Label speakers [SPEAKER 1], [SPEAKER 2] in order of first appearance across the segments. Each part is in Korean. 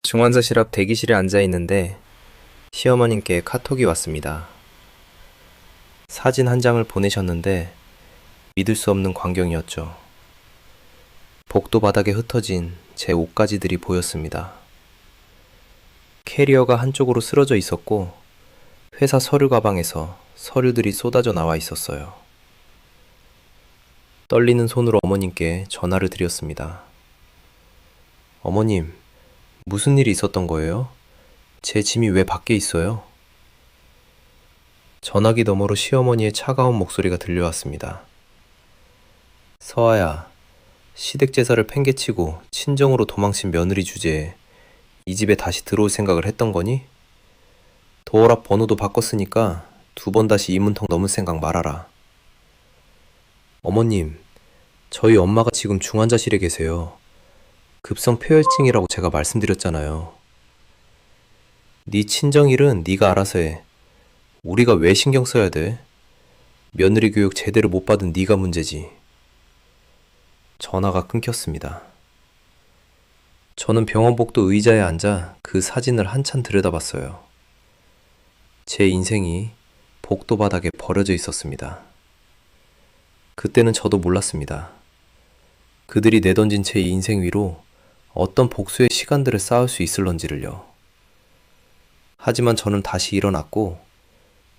[SPEAKER 1] 중환자실 앞 대기실에 앉아 있는데 시어머님께 카톡이 왔습니다. 사진 한 장을 보내셨는데 믿을 수 없는 광경이었죠. 복도 바닥에 흩어진 제 옷가지들이 보였습니다. 캐리어가 한쪽으로 쓰러져 있었고 회사 서류 가방에서 서류들이 쏟아져 나와 있었어요. 떨리는 손으로 어머님께 전화를 드렸습니다. 어머님, 무슨 일이 있었던 거예요? 제 짐이 왜 밖에 있어요? 전화기 너머로 시어머니의 차가운 목소리가 들려왔습니다. 서아야, 시댁 제사를 팽개치고 친정으로 도망친 며느리 주제에 이 집에 다시 들어올 생각을 했던 거니? 도어락 번호도 바꿨으니까 2번 다시 이문턱 넘을 생각 말아라. 어머님, 저희 엄마가 지금 중환자실에 계세요. 급성 폐혈증이라고 제가 말씀드렸잖아요. 네 친정일은 네가 알아서 해. 우리가 왜 신경 써야 돼? 며느리 교육 제대로 못 받은 네가 문제지. 전화가 끊겼습니다. 저는 병원 복도 의자에 앉아 그 사진을 한참 들여다봤어요. 제 인생이 복도 바닥에 버려져 있었습니다. 그때는 저도 몰랐습니다. 그들이 내던진 제 인생 위로 어떤 복수의 시간들을 쌓을 수 있을런지를요. 하지만 저는 다시 일어났고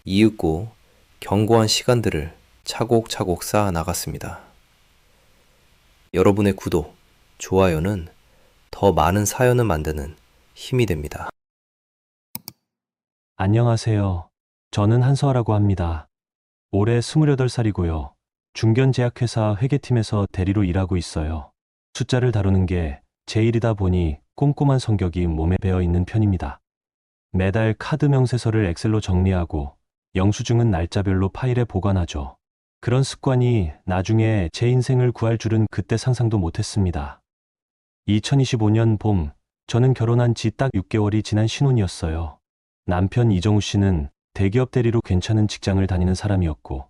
[SPEAKER 1] 이윽고 견고한 시간들을 차곡차곡 쌓아 나갔습니다. 여러분의 구독, 좋아요는 더 많은 사연을 만드는 힘이 됩니다.
[SPEAKER 2] 안녕하세요. 저는 한서아라고 합니다. 올해 28살이고요. 중견제약회사 회계팀에서 대리로 일하고 있어요. 숫자를 다루는 게 제 일이다 보니 꼼꼼한 성격이 몸에 배어 있는 편입니다. 매달 카드 명세서를 엑셀로 정리하고 영수증은 날짜별로 파일에 보관하죠. 그런 습관이 나중에 제 인생을 구할 줄은 그때 상상도 못했습니다. 2025년 봄, 저는 결혼한 지 딱 6개월이 지난 신혼이었어요. 남편 이정우 씨는 대기업 대리로 괜찮은 직장을 다니는 사람이었고,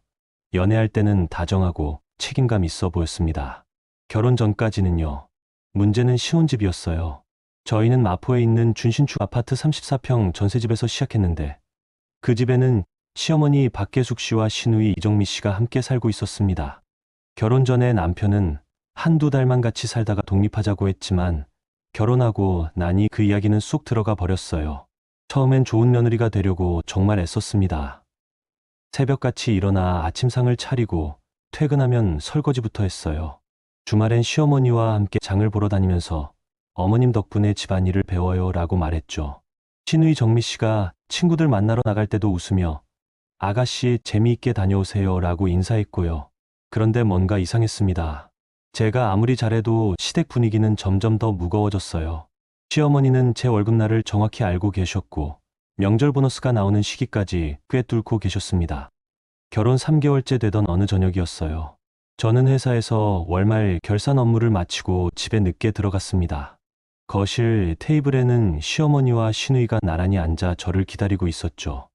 [SPEAKER 2] 연애할 때는 다정하고 책임감 있어 보였습니다. 결혼 전까지는요. 문제는 신혼집이었어요. 저희는 마포에 있는 준신축 아파트 34평 전세집에서 시작했는데, 그 집에는 시어머니 박계숙 씨와 시누이 이정미 씨가 함께 살고 있었습니다. 결혼 전에 남편은 한두 달만 같이 살다가 독립하자고 했지만, 결혼하고 나니 그 이야기는 쏙 들어가 버렸어요. 처음엔 좋은 며느리가 되려고 정말 애썼습니다. 새벽같이 일어나 아침상을 차리고 퇴근하면 설거지부터 했어요. 주말엔 시어머니와 함께 장을 보러 다니면서 어머님 덕분에 집안일을 배워요 라고 말했죠. 시누이 정미 씨가 친구들 만나러 나갈 때도 웃으며 아가씨 재미있게 다녀오세요 라고 인사했고요. 그런데 뭔가 이상했습니다. 제가 아무리 잘해도 시댁 분위기는 점점 더 무거워졌어요. 시어머니는 제 월급날을 정확히 알고 계셨고 명절 보너스가 나오는 시기까지 꿰뚫고 계셨습니다. 결혼 3개월째 되던 어느 저녁이었어요. 저는 회사에서 월말 결산 업무를 마치고 집에 늦게 들어갔습니다. 거실 테이블에는 시어머니와 시누이가 나란히 앉아 저를 기다리고 있었죠.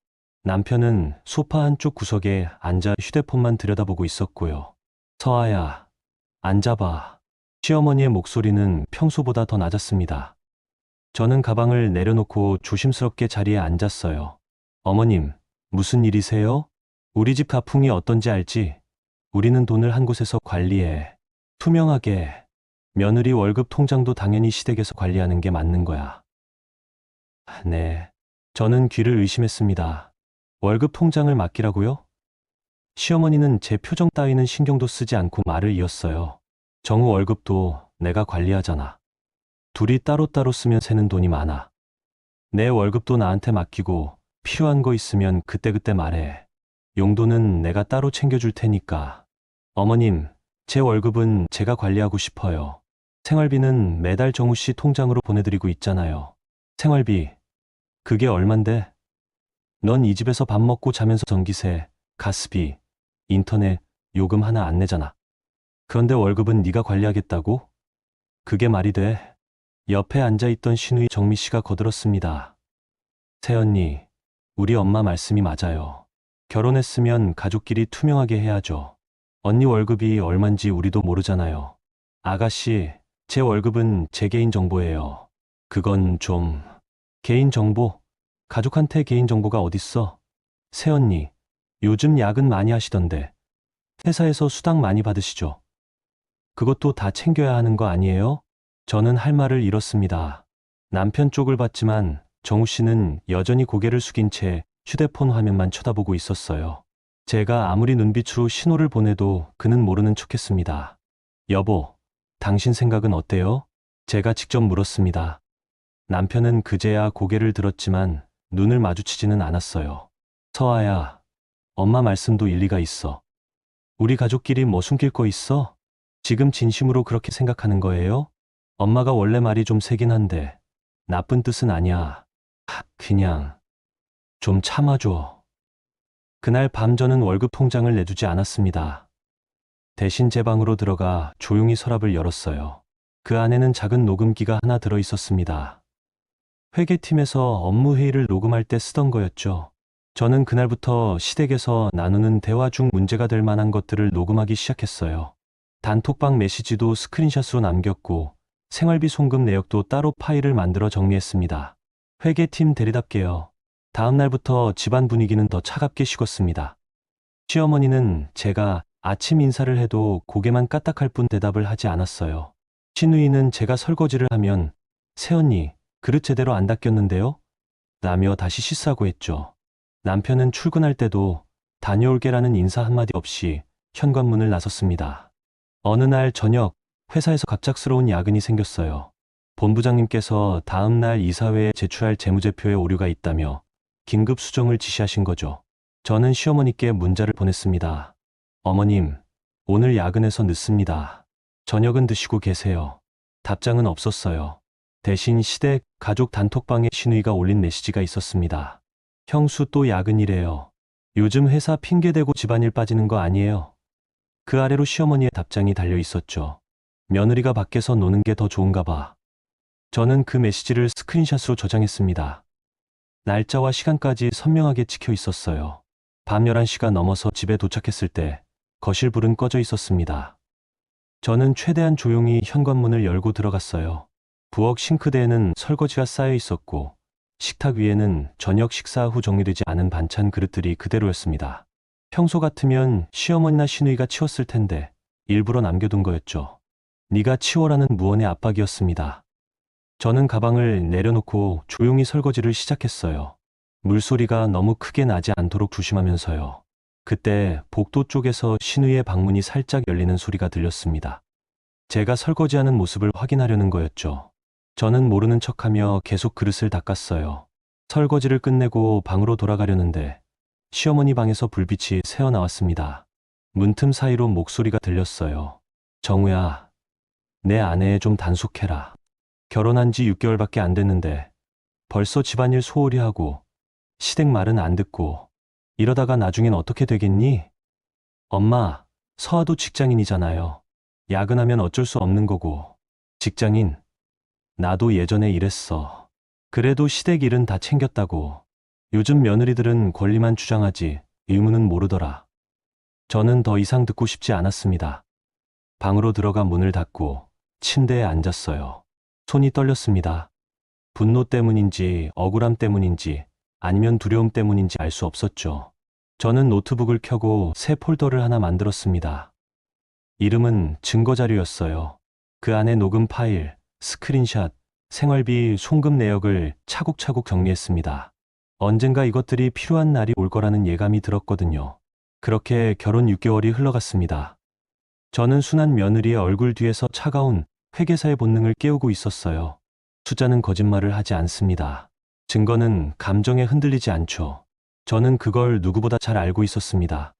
[SPEAKER 2] 남편은 소파 한쪽 구석에 앉아 휴대폰만 들여다보고 있었고요. 서아야, 앉아봐. 시어머니의 목소리는 평소보다 더 낮았습니다. 저는 가방을 내려놓고 조심스럽게 자리에 앉았어요. 어머님, 무슨 일이세요? 우리 집 가풍이 어떤지 알지? 우리는 돈을 한 곳에서 관리해. 투명하게. 며느리 월급 통장도 당연히 시댁에서 관리하는 게 맞는 거야. 네. 저는 귀를 의심했습니다. 월급 통장을 맡기라고요? 시어머니는 제 표정 따위는 신경도 쓰지 않고 말을 이었어요. 정우 월급도 내가 관리하잖아. 둘이 따로따로 쓰면 새는 돈이 많아. 내 월급도 나한테 맡기고 필요한 거 있으면 그때그때 말해. 용돈은 내가 따로 챙겨줄 테니까. 어머님, 제 월급은 제가 관리하고 싶어요. 생활비는 매달 정우 씨 통장으로 보내드리고 있잖아요. 생활비, 그게 얼만데? 넌 이 집에서 밥 먹고 자면서 전기세, 가스비, 인터넷, 요금 하나 안 내잖아. 그런데 월급은 네가 관리하겠다고? 그게 말이 돼? 옆에 앉아있던 시누이 정미 씨가 거들었습니다. 새언니, 우리 엄마 말씀이 맞아요. 결혼했으면 가족끼리 투명하게 해야죠. 언니 월급이 얼만지 우리도 모르잖아요. 아가씨, 제 월급은 제 개인 정보예요. 그건 좀 개인정보? 가족한테 개인정보가 어딨어? 새언니, 요즘 야근 많이 하시던데 회사에서 수당 많이 받으시죠? 그것도 다 챙겨야 하는 거 아니에요? 저는 할 말을 잃었습니다. 남편 쪽을 봤지만 정우 씨는 여전히 고개를 숙인 채 휴대폰 화면만 쳐다보고 있었어요. 제가 아무리 눈빛으로 신호를 보내도 그는 모르는 척했습니다. 여보, 당신 생각은 어때요? 제가 직접 물었습니다. 남편은 그제야 고개를 들었지만 눈을 마주치지는 않았어요. 서아야, 엄마 말씀도 일리가 있어. 우리 가족끼리 뭐 숨길 거 있어? 지금 진심으로 그렇게 생각하는 거예요? 엄마가 원래 말이 좀 세긴 한데 나쁜 뜻은 아니야. 그냥 좀 참아줘. 그날 밤 저는 월급 통장을 내주지 않았습니다. 대신 제 방으로 들어가 조용히 서랍을 열었어요. 그 안에는 작은 녹음기가 하나 들어 있었습니다. 회계팀에서 업무 회의를 녹음할 때 쓰던 거였죠. 저는 그날부터 시댁에서 나누는 대화 중 문제가 될 만한 것들을 녹음하기 시작했어요. 단톡방 메시지도 스크린샷으로 남겼고 생활비 송금 내역도 따로 파일을 만들어 정리했습니다. 회계팀 대리답게요. 다음 날부터 집안 분위기는 더 차갑게 식었습니다. 시어머니는 제가 아침 인사를 해도 고개만 까딱할 뿐 대답을 하지 않았어요. 시누이는 제가 설거지를 하면 새언니, 그릇 제대로 안 닦였는데요? 라며 다시 씻으라고 했죠. 남편은 출근할 때도 다녀올게라는 인사 한마디 없이 현관문을 나섰습니다. 어느 날 저녁 회사에서 갑작스러운 야근이 생겼어요. 본부장님께서 다음 날 이사회에 제출할 재무제표에 오류가 있다며 긴급 수정을 지시하신 거죠. 저는 시어머니께 문자를 보냈습니다. 어머님, 오늘 야근해서 늦습니다. 저녁은 드시고 계세요. 답장은 없었어요. 대신 시댁 가족 단톡방에 시누이가 올린 메시지가 있었습니다. 형수 또 야근이래요. 요즘 회사 핑계대고 집안일 빠지는 거 아니에요? 그 아래로 시어머니의 답장이 달려 있었죠. 며느리가 밖에서 노는 게 더 좋은가 봐. 저는 그 메시지를 스크린샷으로 저장했습니다. 날짜와 시간까지 선명하게 찍혀 있었어요. 밤 11시가 넘어서 집에 도착했을 때 거실 불은 꺼져 있었습니다. 저는 최대한 조용히 현관문을 열고 들어갔어요. 부엌 싱크대에는 설거지가 쌓여 있었고 식탁 위에는 저녁 식사 후 정리되지 않은 반찬 그릇들이 그대로였습니다. 평소 같으면 시어머니나 시누이가 치웠을 텐데 일부러 남겨둔 거였죠. 네가 치워라는 무언의 압박이었습니다. 저는 가방을 내려놓고 조용히 설거지를 시작했어요. 물소리가 너무 크게 나지 않도록 조심하면서요. 그때 복도 쪽에서 시누이의 방문이 살짝 열리는 소리가 들렸습니다. 제가 설거지하는 모습을 확인하려는 거였죠. 저는 모르는 척하며 계속 그릇을 닦았어요. 설거지를 끝내고 방으로 돌아가려는데 시어머니 방에서 불빛이 새어나왔습니다. 문틈 사이로 목소리가 들렸어요. 정우야, 내 아내 좀 단속해라. 결혼한 지 6개월밖에 안 됐는데 벌써 집안일 소홀히 하고 시댁 말은 안 듣고 이러다가 나중엔 어떻게 되겠니? 엄마, 서아도 직장인이잖아요. 야근하면 어쩔 수 없는 거고. 직장인? 나도 예전에 이랬어. 그래도 시댁 일은 다 챙겼다고. 요즘 며느리들은 권리만 주장하지 의무는 모르더라. 저는 더 이상 듣고 싶지 않았습니다. 방으로 들어가 문을 닫고 침대에 앉았어요. 손이 떨렸습니다. 분노 때문인지 억울함 때문인지 아니면 두려움 때문인지 알 수 없었죠. 저는 노트북을 켜고 새 폴더를 하나 만들었습니다. 이름은 증거자료였어요. 그 안에 녹음 파일, 스크린샷, 생활비, 송금 내역을 차곡차곡 정리했습니다. 언젠가 이것들이 필요한 날이 올 거라는 예감이 들었거든요. 그렇게 결혼 6개월이 흘러갔습니다. 저는 순한 며느리의 얼굴 뒤에서 차가운 회계사의 본능을 깨우고 있었어요. 숫자는 거짓말을 하지 않습니다. 증거는 감정에 흔들리지 않죠. 저는 그걸 누구보다 잘 알고 있었습니다.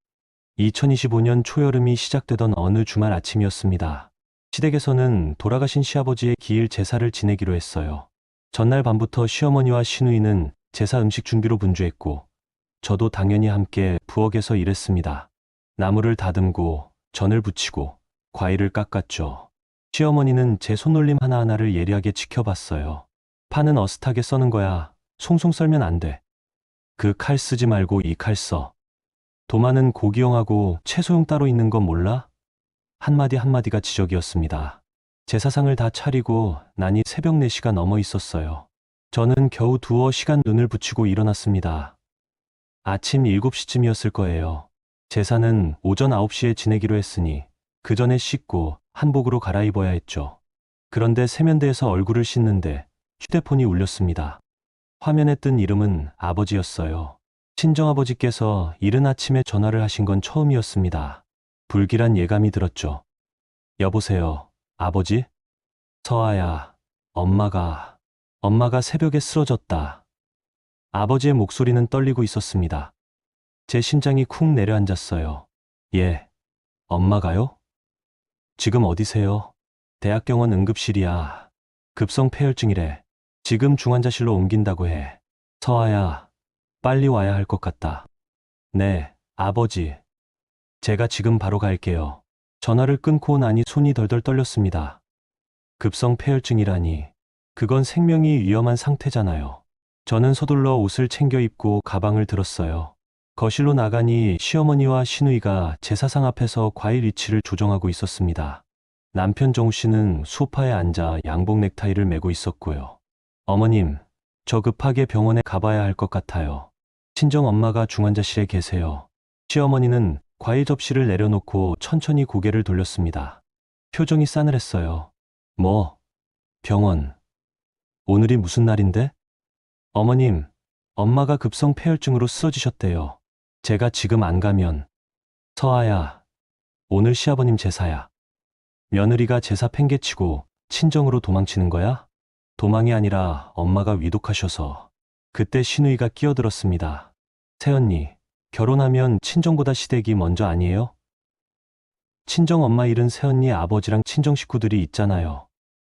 [SPEAKER 2] 2025년 초여름이 시작되던 어느 주말 아침이었습니다. 시댁에서는 돌아가신 시아버지의 기일 제사를 지내기로 했어요. 전날 밤부터 시어머니와 시누이는 제사 음식 준비로 분주했고 저도 당연히 함께 부엌에서 일했습니다. 나물을 다듬고 전을 부치고 과일을 깎았죠. 시어머니는 제 손놀림 하나하나를 예리하게 지켜봤어요. 파는 어슷하게 써는 거야. 송송 썰면 안 돼. 그 칼 쓰지 말고 이 칼 써. 도마는 고기용하고 채소용 따로 있는 건 몰라? 한마디 한마디가 지적이었습니다. 제사상을 다 차리고 나니 새벽 4시가 넘어 있었어요. 저는 겨우 두어 시간 눈을 붙이고 일어났습니다. 아침 7시쯤이었을 거예요. 제사는 오전 9시에 지내기로 했으니 그 전에 씻고 한복으로 갈아입어야 했죠. 그런데 세면대에서 얼굴을 씻는데 휴대폰이 울렸습니다. 화면에 뜬 이름은 아버지였어요. 친정아버지께서 이른 아침에 전화를 하신 건 처음이었습니다. 불길한 예감이 들었죠. 여보세요, 아버지? 서아야, 엄마가 새벽에 쓰러졌다. 아버지의 목소리는 떨리고 있었습니다. 제 심장이 쿵 내려앉았어요. 예, 엄마가요? 지금 어디세요? 대학병원 응급실이야. 급성 폐혈증이래. 지금 중환자실로 옮긴다고 해. 서아야, 빨리 와야 할 것 같다. 네, 아버지. 제가 지금 바로 갈게요. 전화를 끊고 나니 손이 덜덜 떨렸습니다. 급성 폐혈증이라니. 그건 생명이 위험한 상태잖아요. 저는 서둘러 옷을 챙겨 입고 가방을 들었어요. 거실로 나가니 시어머니와 시누이가 제사상 앞에서 과일 위치를 조정하고 있었습니다. 남편 정우 씨는 소파에 앉아 양복 넥타이를 메고 있었고요. 어머님, 저 급하게 병원에 가봐야 할 것 같아요. 친정 엄마가 중환자실에 계세요. 시어머니는 과일 접시를 내려놓고 천천히 고개를 돌렸습니다. 표정이 싸늘했어요. 뭐? 병원. 오늘이 무슨 날인데? 어머님, 엄마가 급성 폐혈증으로 쓰러지셨대요. 제가 지금 안 가면. 서아야, 오늘 시아버님 제사야. 며느리가 제사 팽개치고 친정으로 도망치는 거야? 도망이 아니라 엄마가 위독하셔서. 그때 시누이가 끼어들었습니다. 새언니, 결혼하면 친정보다 시댁이 먼저 아니에요? 친정 엄마 잃은 새언니 아버지랑 친정 식구들이 있잖아요.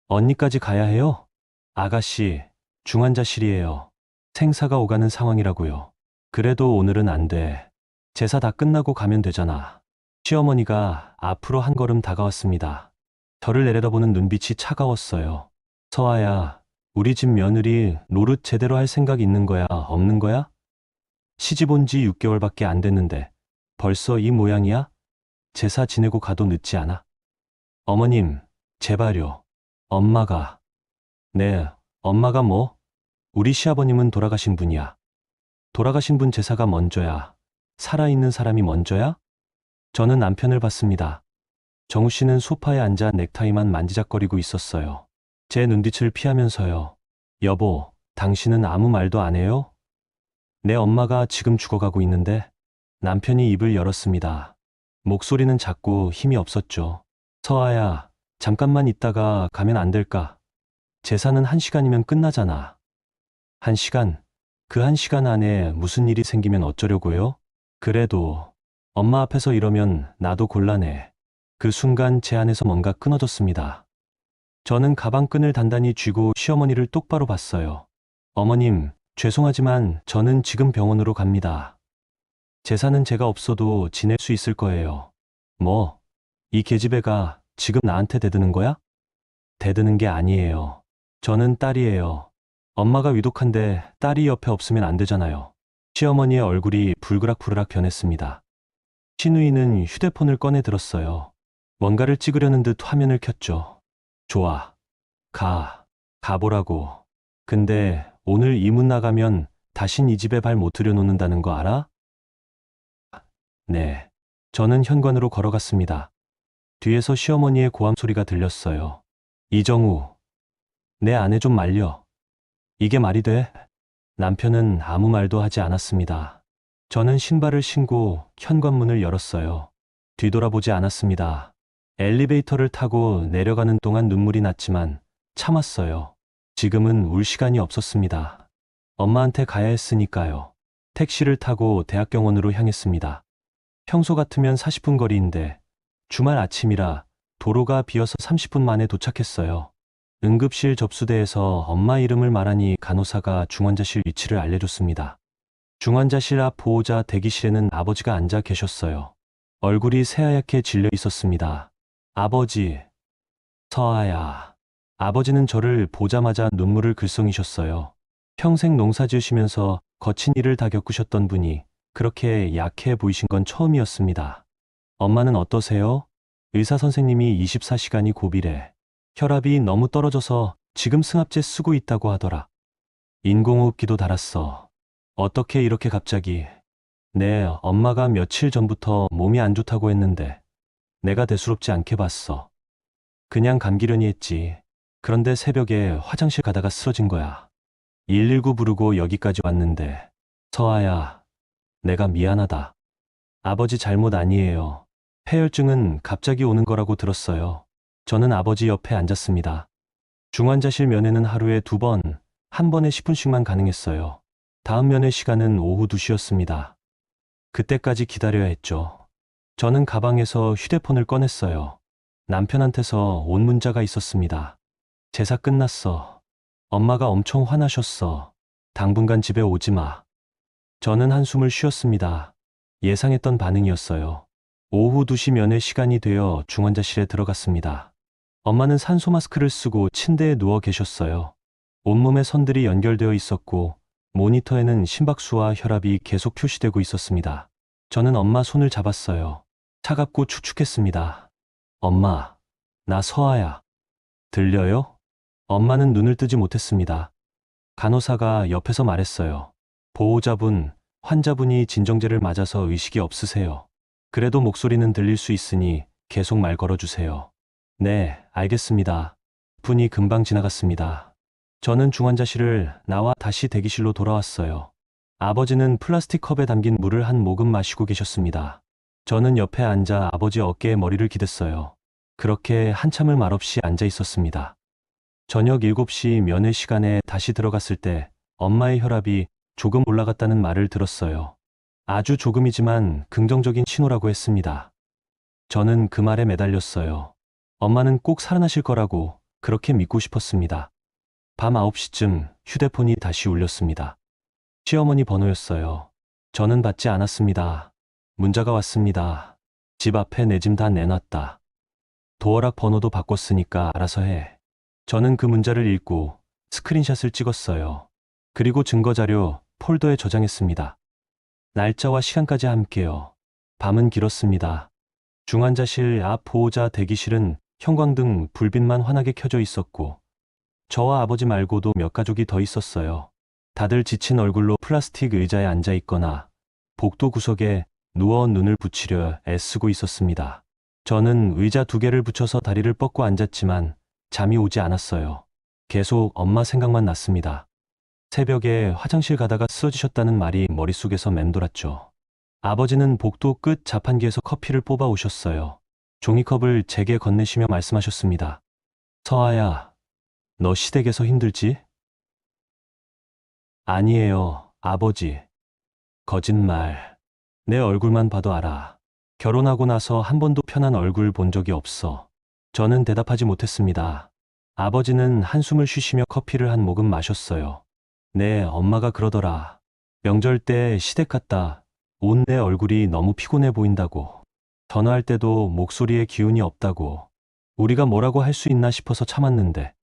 [SPEAKER 2] 언니까지 가야 해요? 아가씨, 중환자실이에요. 생사가 오가는 상황이라고요. 그래도 오늘은 안 돼. 제사 다 끝나고 가면 되잖아. 시어머니가 앞으로 한 걸음 다가왔습니다. 저를 내려다보는 눈빛이 차가웠어요. 서아야, 우리 집 며느리 노릇 제대로 할 생각 있는 거야, 없는 거야? 시집 온 지 6개월밖에 안 됐는데 벌써 이 모양이야? 제사 지내고 가도 늦지 않아? 어머님, 제발요. 엄마가. 네, 엄마가 뭐? 우리 시아버님은 돌아가신 분이야. 돌아가신 분 제사가 먼저야. 살아있는 사람이 먼저야? 저는 남편을 봤습니다. 정우 씨는 소파에 앉아 넥타이만 만지작거리고 있었어요. 제 눈빛을 피하면서요. 여보, 당신은 아무 말도 안 해요? 내 엄마가 지금 죽어가고 있는데. 남편이 입을 열었습니다. 목소리는 작고 힘이 없었죠. 서아야, 잠깐만 있다가 가면 안 될까? 제사는 1시간이면 끝나잖아. 1시간? 그 1시간 안에 무슨 일이 생기면 어쩌려고요? 그래도 엄마 앞에서 이러면 나도 곤란해. 그 순간 제 안에서 뭔가 끊어졌습니다. 저는 가방끈을 단단히 쥐고 시어머니를 똑바로 봤어요. 어머님, 죄송하지만 저는 지금 병원으로 갑니다. 제사는 제가 없어도 지낼 수 있을 거예요. 뭐? 이 계집애가 지금 나한테 대드는 거야? 대드는 게 아니에요. 저는 딸이에요. 엄마가 위독한데 딸이 옆에 없으면 안 되잖아요. 시어머니의 얼굴이 불그락불그락 변했습니다. 시누이는 휴대폰을 꺼내 들었어요. 뭔가를 찍으려는 듯 화면을 켰죠. 좋아. 가보라고. 근데 오늘 이 문 나가면 다신 이 집에 발 못 들여놓는다는 거 알아? 네. 저는 현관으로 걸어갔습니다. 뒤에서 시어머니의 고함 소리가 들렸어요. 이정우, 내 아내 좀 말려. 이게 말이 돼? 남편은 아무 말도 하지 않았습니다. 저는 신발을 신고 현관문을 열었어요. 뒤돌아보지 않았습니다. 엘리베이터를 타고 내려가는 동안 눈물이 났지만 참았어요. 지금은 울 시간이 없었습니다. 엄마한테 가야 했으니까요. 택시를 타고 대학병원으로 향했습니다. 평소 같으면 40분 거리인데 주말 아침이라 도로가 비어서 30분 만에 도착했어요. 응급실 접수대에서 엄마 이름을 말하니 간호사가 중환자실 위치를 알려줬습니다. 중환자실 앞 보호자 대기실에는 아버지가 앉아 계셨어요. 얼굴이 새하얗게 질려 있었습니다. 아버지, 서아야. 아버지는 저를 보자마자 눈물을 글썽이셨어요. 평생 농사 지으시면서 거친 일을 다 겪으셨던 분이 그렇게 약해 보이신 건 처음이었습니다. 엄마는 어떠세요? 의사 선생님이 24시간이 고비래. 혈압이 너무 떨어져서 지금 승합제 쓰고 있다고 하더라. 인공호흡기도 달았어. 어떻게 이렇게 갑자기. 네, 엄마가 며칠 전부터 몸이 안 좋다고 했는데 내가 대수롭지 않게 봤어. 그냥 감기려니 했지. 그런데 새벽에 화장실 가다가 쓰러진 거야. 119 부르고 여기까지 왔는데. 서아야, 내가 미안하다. 아버지 잘못 아니에요. 폐혈증은 갑자기 오는 거라고 들었어요. 저는 아버지 옆에 앉았습니다. 중환자실 면회는 하루에 2번, 한 번에 10분씩만 가능했어요. 다음 면회 시간은 오후 2시였습니다. 그때까지 기다려야 했죠. 저는 가방에서 휴대폰을 꺼냈어요. 남편한테서 온 문자가 있었습니다. 제사 끝났어. 엄마가 엄청 화나셨어. 당분간 집에 오지 마. 저는 한숨을 쉬었습니다. 예상했던 반응이었어요. 오후 2시 면회 시간이 되어 중환자실에 들어갔습니다. 엄마는 산소 마스크를 쓰고 침대에 누워 계셨어요. 온몸에 선들이 연결되어 있었고 모니터에는 심박수와 혈압이 계속 표시되고 있었습니다. 저는 엄마 손을 잡았어요. 차갑고 축축했습니다. 엄마, 나 서아야. 들려요? 엄마는 눈을 뜨지 못했습니다. 간호사가 옆에서 말했어요. 보호자분, 환자분이 진정제를 맞아서 의식이 없으세요. 그래도 목소리는 들릴 수 있으니 계속 말 걸어주세요. 네, 알겠습니다. 분이 금방 지나갔습니다. 저는 중환자실을 나와 다시 대기실로 돌아왔어요. 아버지는 플라스틱 컵에 담긴 물을 한 모금 마시고 계셨습니다. 저는 옆에 앉아 아버지 어깨에 머리를 기댔어요. 그렇게 한참을 말없이 앉아 있었습니다. 저녁 7시 면회 시간에 다시 들어갔을 때 엄마의 혈압이 조금 올라갔다는 말을 들었어요. 아주 조금이지만 긍정적인 신호라고 했습니다. 저는 그 말에 매달렸어요. 엄마는 꼭 살아나실 거라고 그렇게 믿고 싶었습니다. 밤 9시쯤 휴대폰이 다시 울렸습니다. 시어머니 번호였어요. 저는 받지 않았습니다. 문자가 왔습니다. 집 앞에 내 짐 다 내놨다. 도어락 번호도 바꿨으니까 알아서 해. 저는 그 문자를 읽고 스크린샷을 찍었어요. 그리고 증거자료 폴더에 저장했습니다. 날짜와 시간까지 함께요. 밤은 길었습니다. 중환자실 앞 보호자 대기실은 형광등 불빛만 환하게 켜져 있었고 저와 아버지 말고도 몇 가족이 더 있었어요. 다들 지친 얼굴로 플라스틱 의자에 앉아 있거나 복도 구석에 누워 눈을 붙이려 애쓰고 있었습니다. 저는 의자 2개를 붙여서 다리를 뻗고 앉았지만 잠이 오지 않았어요. 계속 엄마 생각만 났습니다. 새벽에 화장실 가다가 쓰러지셨다는 말이 머릿속에서 맴돌았죠. 아버지는 복도 끝 자판기에서 커피를 뽑아 오셨어요. 종이컵을 제게 건네시며 말씀하셨습니다. 서아야, 너 시댁에서 힘들지? 아니에요, 아버지. 거짓말. 내 얼굴만 봐도 알아. 결혼하고 나서 한 번도 편한 얼굴 본 적이 없어. 저는 대답하지 못했습니다. 아버지는 한숨을 쉬시며 커피를 한 모금 마셨어요. 네, 엄마가 그러더라. 명절 때 시댁 갔다 온 내 얼굴이 너무 피곤해 보인다고. 전화할 때도 목소리에 기운이 없다고. 우리가 뭐라고 할 수 있나 싶어서 참았는데.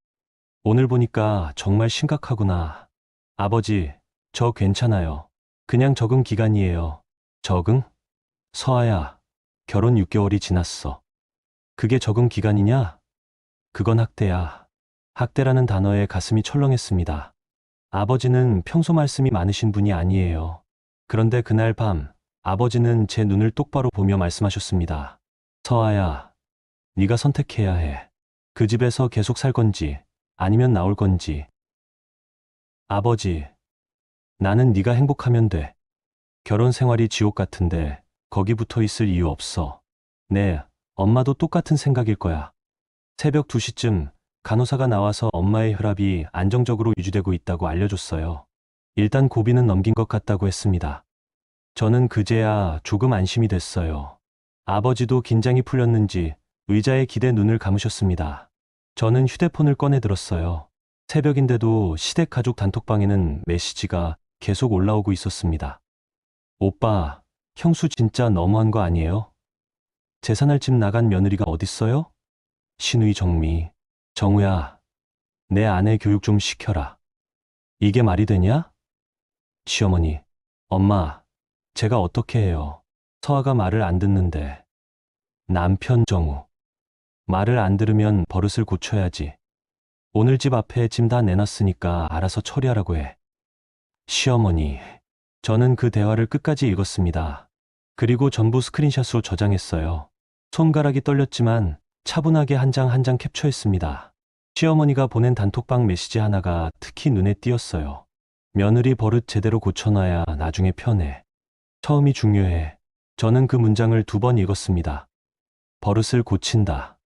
[SPEAKER 2] 오늘 보니까 정말 심각하구나. 아버지, 저 괜찮아요. 그냥 적응 기간이에요. 적응? 서아야, 결혼 6개월이 지났어. 그게 적응 기간이냐? 그건 학대야. 학대라는 단어에 가슴이 철렁했습니다. 아버지는 평소 말씀이 많으신 분이 아니에요. 그런데 그날 밤 아버지는 제 눈을 똑바로 보며 말씀하셨습니다. 서아야, 네가 선택해야 해. 그 집에서 계속 살 건지 아니면 나올 건지. 아버지, 나는 네가 행복하면 돼. 결혼 생활이 지옥 같은데 거기 붙어 있을 이유 없어. 네, 엄마도 똑같은 생각일 거야. 새벽 2시쯤 간호사가 나와서 엄마의 혈압이 안정적으로 유지되고 있다고 알려줬어요. 일단 고비는 넘긴 것 같다고 했습니다. 저는 그제야 조금 안심이 됐어요. 아버지도 긴장이 풀렸는지 의자에 기대 눈을 감으셨습니다. 저는 휴대폰을 꺼내 들었어요. 새벽인데도 시댁 가족 단톡방에는 메시지가 계속 올라오고 있었습니다. 오빠, 형수 진짜 너무한 거 아니에요? 재산할 집 나간 며느리가 어딨어요? 신의 정미. 정우야, 내 아내 교육 좀 시켜라. 이게 말이 되냐? 시어머니, 엄마, 제가 어떻게 해요? 서아가 말을 안 듣는데. 남편 정우. 말을 안 들으면 버릇을 고쳐야지. 오늘 집 앞에 짐 다 내놨으니까 알아서 처리하라고 해. 시어머니. 저는 그 대화를 끝까지 읽었습니다. 그리고 전부 스크린샷으로 저장했어요. 손가락이 떨렸지만 차분하게 한 장 한 장 캡처했습니다. 시어머니가 보낸 단톡방 메시지 하나가 특히 눈에 띄었어요. 며느리 버릇 제대로 고쳐놔야 나중에 편해. 처음이 중요해. 저는 그 문장을 2번 읽었습니다. 버릇을 고친다.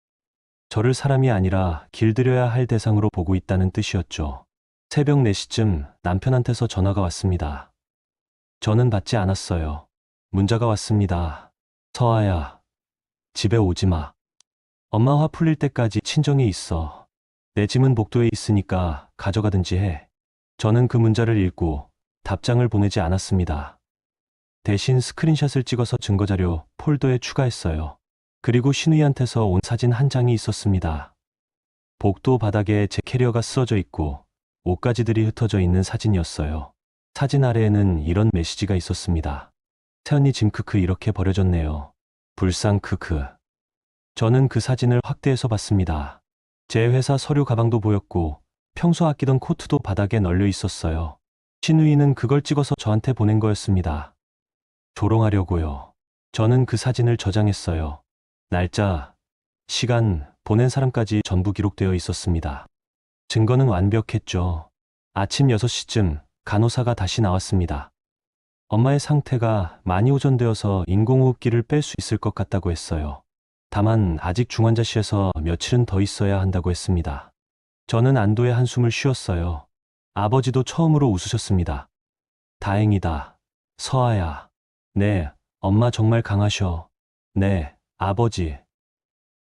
[SPEAKER 2] 저를 사람이 아니라 길들여야 할 대상으로 보고 있다는 뜻이었죠. 새벽 4시쯤 남편한테서 전화가 왔습니다. 저는 받지 않았어요. 문자가 왔습니다. 서아야, 집에 오지 마. 엄마 화 풀릴 때까지 친정에 있어. 내 짐은 복도에 있으니까 가져가든지 해. 저는 그 문자를 읽고 답장을 보내지 않았습니다. 대신 스크린샷을 찍어서 증거자료 폴더에 추가했어요. 그리고 신우이한테서 온 사진 한 장이 있었습니다. 복도 바닥에 제 캐리어가 쓰러져 있고 옷가지들이 흩어져 있는 사진이었어요. 사진 아래에는 이런 메시지가 있었습니다. 새언니 짐 크크 이렇게 버려졌네요. 불쌍 크크. 저는 그 사진을 확대해서 봤습니다. 제 회사 서류 가방도 보였고 평소 아끼던 코트도 바닥에 널려 있었어요. 신우이는 그걸 찍어서 저한테 보낸 거였습니다. 조롱하려고요. 저는 그 사진을 저장했어요. 날짜, 시간, 보낸 사람까지 전부 기록되어 있었습니다. 증거는 완벽했죠. 아침 6시쯤 간호사가 다시 나왔습니다. 엄마의 상태가 많이 호전되어서 인공호흡기를 뺄 수 있을 것 같다고 했어요. 다만 아직 중환자실에서 며칠은 더 있어야 한다고 했습니다. 저는 안도의 한숨을 쉬었어요. 아버지도 처음으로 웃으셨습니다. 다행이다. 서아야. 네, 엄마 정말 강하셔. 네, 아버지.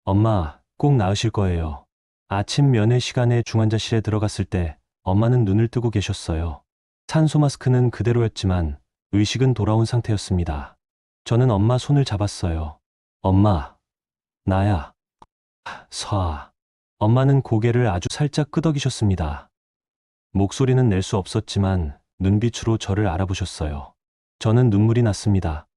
[SPEAKER 2] 엄마, 꼭 나으실 거예요. 아침 면회 시간에 중환자실에 들어갔을 때 엄마는 눈을 뜨고 계셨어요. 산소 마스크는 그대로였지만 의식은 돌아온 상태였습니다. 저는 엄마 손을 잡았어요. 엄마, 나야. 서아. 엄마는 고개를 아주 살짝 끄덕이셨습니다. 목소리는 낼 수 없었지만 눈빛으로 저를 알아보셨어요. 저는 눈물이 났습니다.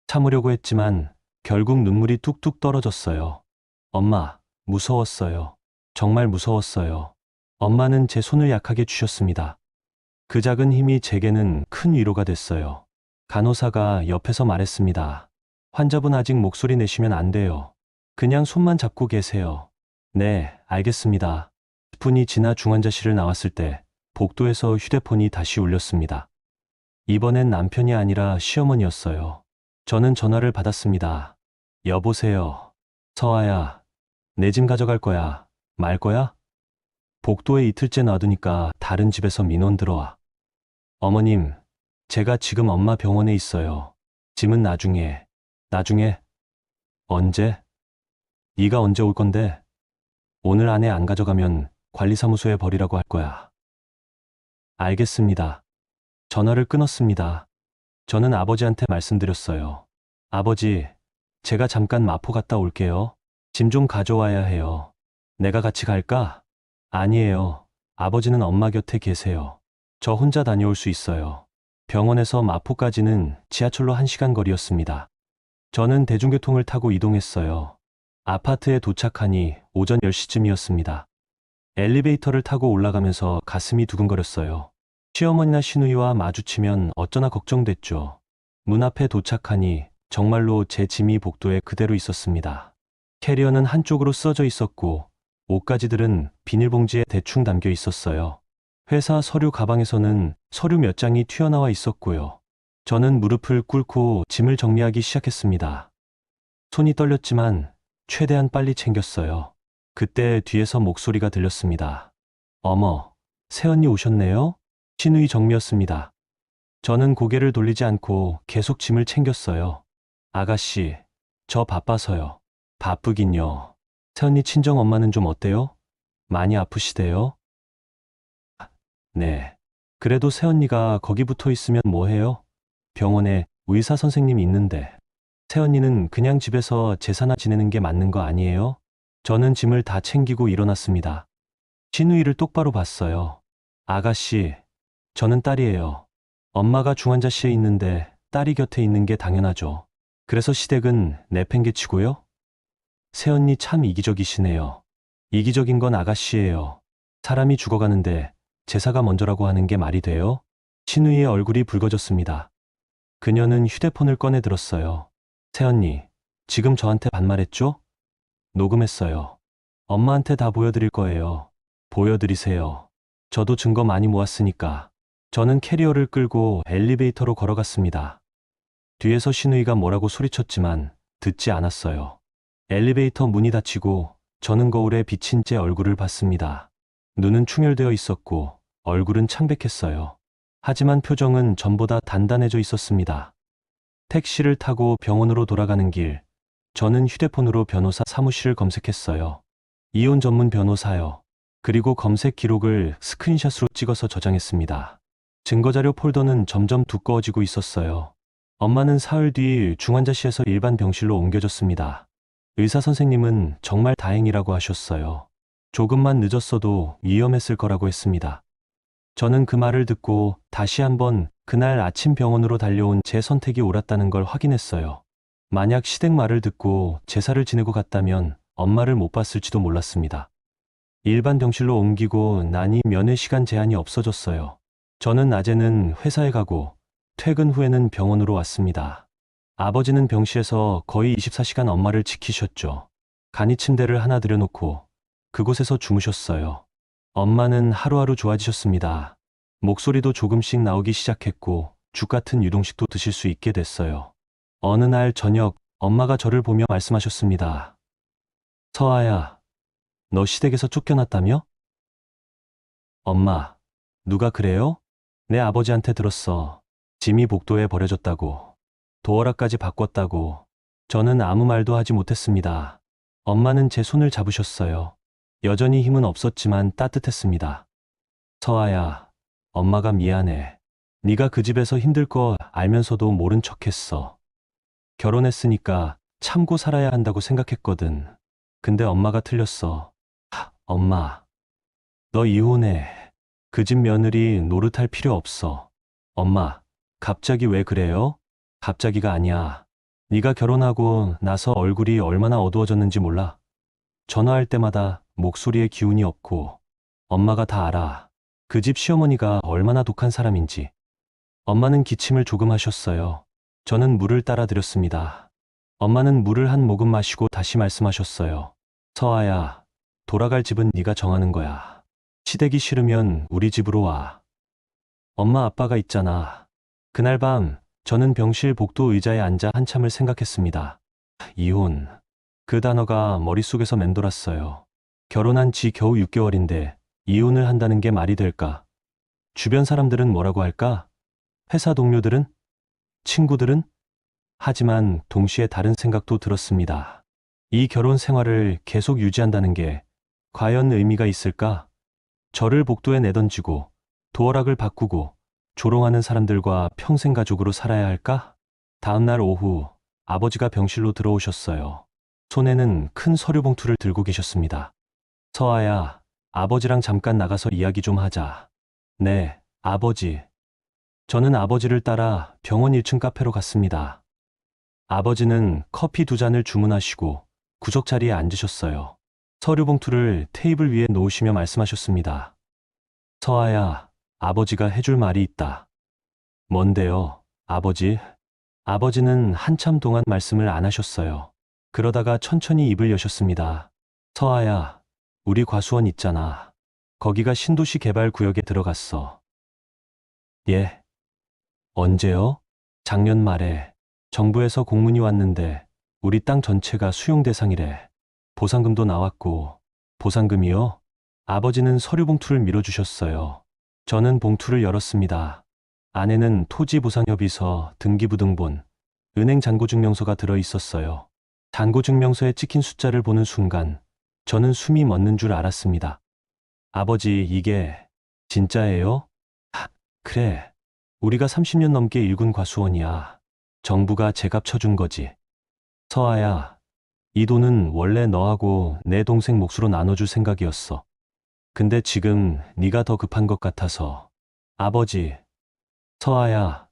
[SPEAKER 2] 참으려고 했지만 결국 눈물이 뚝뚝 떨어졌어요. 엄마, 무서웠어요. 정말 무서웠어요. 엄마는 제 손을 약하게 쥐셨습니다. 그 작은 힘이 제게는 큰 위로가 됐어요. 간호사가 옆에서 말했습니다. 환자분 아직 목소리 내시면 안 돼요. 그냥 손만 잡고 계세요. 네, 알겠습니다. 10분이 지나 중환자실을 나왔을 때 복도에서 휴대폰이 다시 울렸습니다. 이번엔 남편이 아니라 시어머니였어요. 저는 전화를 받았습니다. 여보세요. 서아야, 내 짐 가져갈 거야. 말 거야? 복도에 이틀째 놔두니까 다른 집에서 민원 들어와. 어머님, 제가 지금 엄마 병원에 있어요. 짐은 나중에. 나중에? 언제? 네가 언제 올 건데? 오늘 안에 안 가져가면 관리사무소에 버리라고 할 거야. 알겠습니다. 전화를 끊었습니다. 저는 아버지한테 말씀드렸어요. 아버지, 제가 잠깐 마포 갔다 올게요. 짐 좀 가져와야 해요. 내가 같이 갈까? 아니에요. 아버지는 엄마 곁에 계세요. 저 혼자 다녀올 수 있어요. 병원에서 마포까지는 지하철로 1시간 거리였습니다. 저는 대중교통을 타고 이동했어요. 아파트에 도착하니 오전 10시쯤이었습니다. 엘리베이터를 타고 올라가면서 가슴이 두근거렸어요. 시어머니나 시누이와 마주치면 어쩌나 걱정됐죠. 문 앞에 도착하니 정말로 제 짐이 복도에 그대로 있었습니다. 캐리어는 한쪽으로 쓰러져 있었고 옷가지들은 비닐봉지에 대충 담겨 있었어요. 회사 서류 가방에서는 서류 몇 장이 튀어나와 있었고요. 저는 무릎을 꿇고 짐을 정리하기 시작했습니다. 손이 떨렸지만 최대한 빨리 챙겼어요. 그때 뒤에서 목소리가 들렸습니다. 어머, 새언니 오셨네요? 신우이 정미였습니다. 저는 고개를 돌리지 않고 계속 짐을 챙겼어요. 아가씨, 저 바빠서요. 바쁘긴요. 새언니 친정엄마는 좀 어때요? 많이 아프시대요? 네. 그래도 새언니가 거기 붙어 있으면 뭐해요? 병원에 의사 선생님이 있는데. 새언니는 그냥 집에서 제사나 지내는 게 맞는 거 아니에요? 저는 짐을 다 챙기고 일어났습니다. 신우이를 똑바로 봤어요. 아가씨, 저는 딸이에요. 엄마가 중환자실에 있는데 딸이 곁에 있는 게 당연하죠. 그래서 시댁은 내팽개치고요? 새언니 참 이기적이시네요. 이기적인 건 아가씨예요. 사람이 죽어가는데 제사가 먼저라고 하는 게 말이 돼요? 신우이의 얼굴이 붉어졌습니다. 그녀는 휴대폰을 꺼내 들었어요. 새언니, 지금 저한테 반말했죠? 녹음했어요. 엄마한테 다 보여드릴 거예요. 보여드리세요. 저도 증거 많이 모았으니까. 저는 캐리어를 끌고 엘리베이터로 걸어갔습니다. 뒤에서 신우이가 뭐라고 소리쳤지만 듣지 않았어요. 엘리베이터 문이 닫히고 저는 거울에 비친 제 얼굴을 봤습니다. 눈은 충혈되어 있었고 얼굴은 창백했어요. 하지만 표정은 전보다 단단해져 있었습니다. 택시를 타고 병원으로 돌아가는 길, 저는 휴대폰으로 변호사 사무실을 검색했어요. 이혼 전문 변호사요. 그리고 검색 기록을 스크린샷으로 찍어서 저장했습니다. 증거자료 폴더는 점점 두꺼워지고 있었어요. 엄마는 사흘 뒤 중환자실에서 일반 병실로 옮겨졌습니다. 의사 선생님은 정말 다행이라고 하셨어요. 조금만 늦었어도 위험했을 거라고 했습니다. 저는 그 말을 듣고 다시 한번 그날 아침 병원으로 달려온 제 선택이 옳았다는 걸 확인했어요. 만약 시댁 말을 듣고 제사를 지내고 갔다면 엄마를 못 봤을지도 몰랐습니다. 일반 병실로 옮기고 나니 면회 시간 제한이 없어졌어요. 저는 낮에는 회사에 가고 퇴근 후에는 병원으로 왔습니다. 아버지는 병실에서 거의 24시간 엄마를 지키셨죠. 간이 침대를 하나 들여놓고 그곳에서 주무셨어요. 엄마는 하루하루 좋아지셨습니다. 목소리도 조금씩 나오기 시작했고 죽 같은 유동식도 드실 수 있게 됐어요. 어느 날 저녁 엄마가 저를 보며 말씀하셨습니다. 서아야, 너 시댁에서 쫓겨났다며? 엄마, 누가 그래요? 내 아버지한테 들었어. 짐이 복도에 버려졌다고. 도어락까지 바꿨다고. 저는 아무 말도 하지 못했습니다. 엄마는 제 손을 잡으셨어요. 여전히 힘은 없었지만 따뜻했습니다. 서아야, 엄마가 미안해. 네가 그 집에서 힘들 거 알면서도 모른 척했어. 결혼했으니까 참고 살아야 한다고 생각했거든. 근데 엄마가 틀렸어. 엄마, 너 이혼해. 그 집 며느리 노릇할 필요 없어. 엄마, 갑자기 왜 그래요? 갑자기가 아니야. 네가 결혼하고 나서 얼굴이 얼마나 어두워졌는지 몰라. 전화할 때마다 목소리에 기운이 없고 엄마가 다 알아. 그 집 시어머니가 얼마나 독한 사람인지. 엄마는 기침을 조금 하셨어요. 저는 물을 따라 드렸습니다. 엄마는 물을 한 모금 마시고 다시 말씀하셨어요. 서아야, 돌아갈 집은 네가 정하는 거야. 시댁이 싫으면 우리 집으로 와. 엄마 아빠가 있잖아. 그날 밤 저는 병실 복도 의자에 앉아 한참을 생각했습니다. 이혼. 그 단어가 머릿속에서 맴돌았어요. 결혼한 지 겨우 6개월인데 이혼을 한다는 게 말이 될까? 주변 사람들은 뭐라고 할까? 회사 동료들은? 친구들은? 하지만 동시에 다른 생각도 들었습니다. 이 결혼 생활을 계속 유지한다는 게 과연 의미가 있을까? 저를 복도에 내던지고 도어락을 바꾸고 조롱하는 사람들과 평생 가족으로 살아야 할까? 다음 날 오후 아버지가 병실로 들어오셨어요. 손에는 큰 서류 봉투를 들고 계셨습니다. 서아야, 아버지랑 잠깐 나가서 이야기 좀 하자. 네, 아버지. 저는 아버지를 따라 병원 1층 카페로 갔습니다. 아버지는 커피 2잔을 주문하시고 구석 자리에 앉으셨어요. 서류 봉투를 테이블 위에 놓으시며 말씀하셨습니다. 서아야, 아버지가 해줄 말이 있다. 뭔데요, 아버지? 아버지는 한참 동안 말씀을 안 하셨어요. 그러다가 천천히 입을 여셨습니다. 서아야, 우리 과수원 있잖아. 거기가 신도시 개발 구역에 들어갔어. 예. 언제요? 작년 말에 정부에서 공문이 왔는데 우리 땅 전체가 수용 대상이래. 보상금도 나왔고. 보상금이요? 아버지는 서류 봉투를 밀어주셨어요. 저는 봉투를 열었습니다. 안에는 토지보상협의서, 등기부등본, 은행 잔고증명서가 들어 있었어요. 잔고증명서에 찍힌 숫자를 보는 순간 저는 숨이 멎는 줄 알았습니다. 아버지, 이게 진짜예요? 그래. 우리가 30년 넘게 일군 과수원이야. 정부가 제값 쳐준 거지. 서아야, 이 돈은 원래 너하고 내 동생 몫으로 나눠줄 생각이었어. 근데 지금 네가 더 급한 것 같아서. 아버지, 서아야,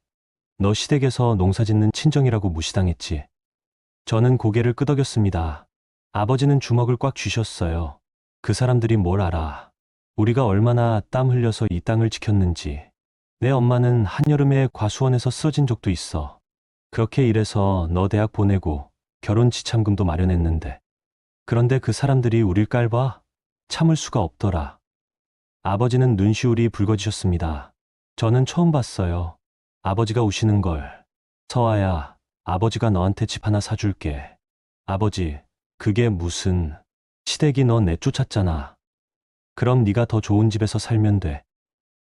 [SPEAKER 2] 너 시댁에서 농사짓는 친정이라고 무시당했지. 저는 고개를 끄덕였습니다. 아버지는 주먹을 꽉 쥐셨어요. 그 사람들이 뭘 알아. 우리가 얼마나 땀 흘려서 이 땅을 지켰는지. 내 엄마는 한여름에 과수원에서 쓰러진 적도 있어. 그렇게 일해서 너 대학 보내고 결혼 지참금도 마련했는데. 그런데 그 사람들이 우릴 깔봐? 참을 수가 없더라. 아버지는 눈시울이 붉어지셨습니다. 저는 처음 봤어요. 아버지가 우시는 걸. 서아야, 아버지가 너한테 집 하나 사줄게. 아버지, 그게 무슨. 시댁이 너 내쫓았잖아. 그럼 네가 더 좋은 집에서 살면 돼.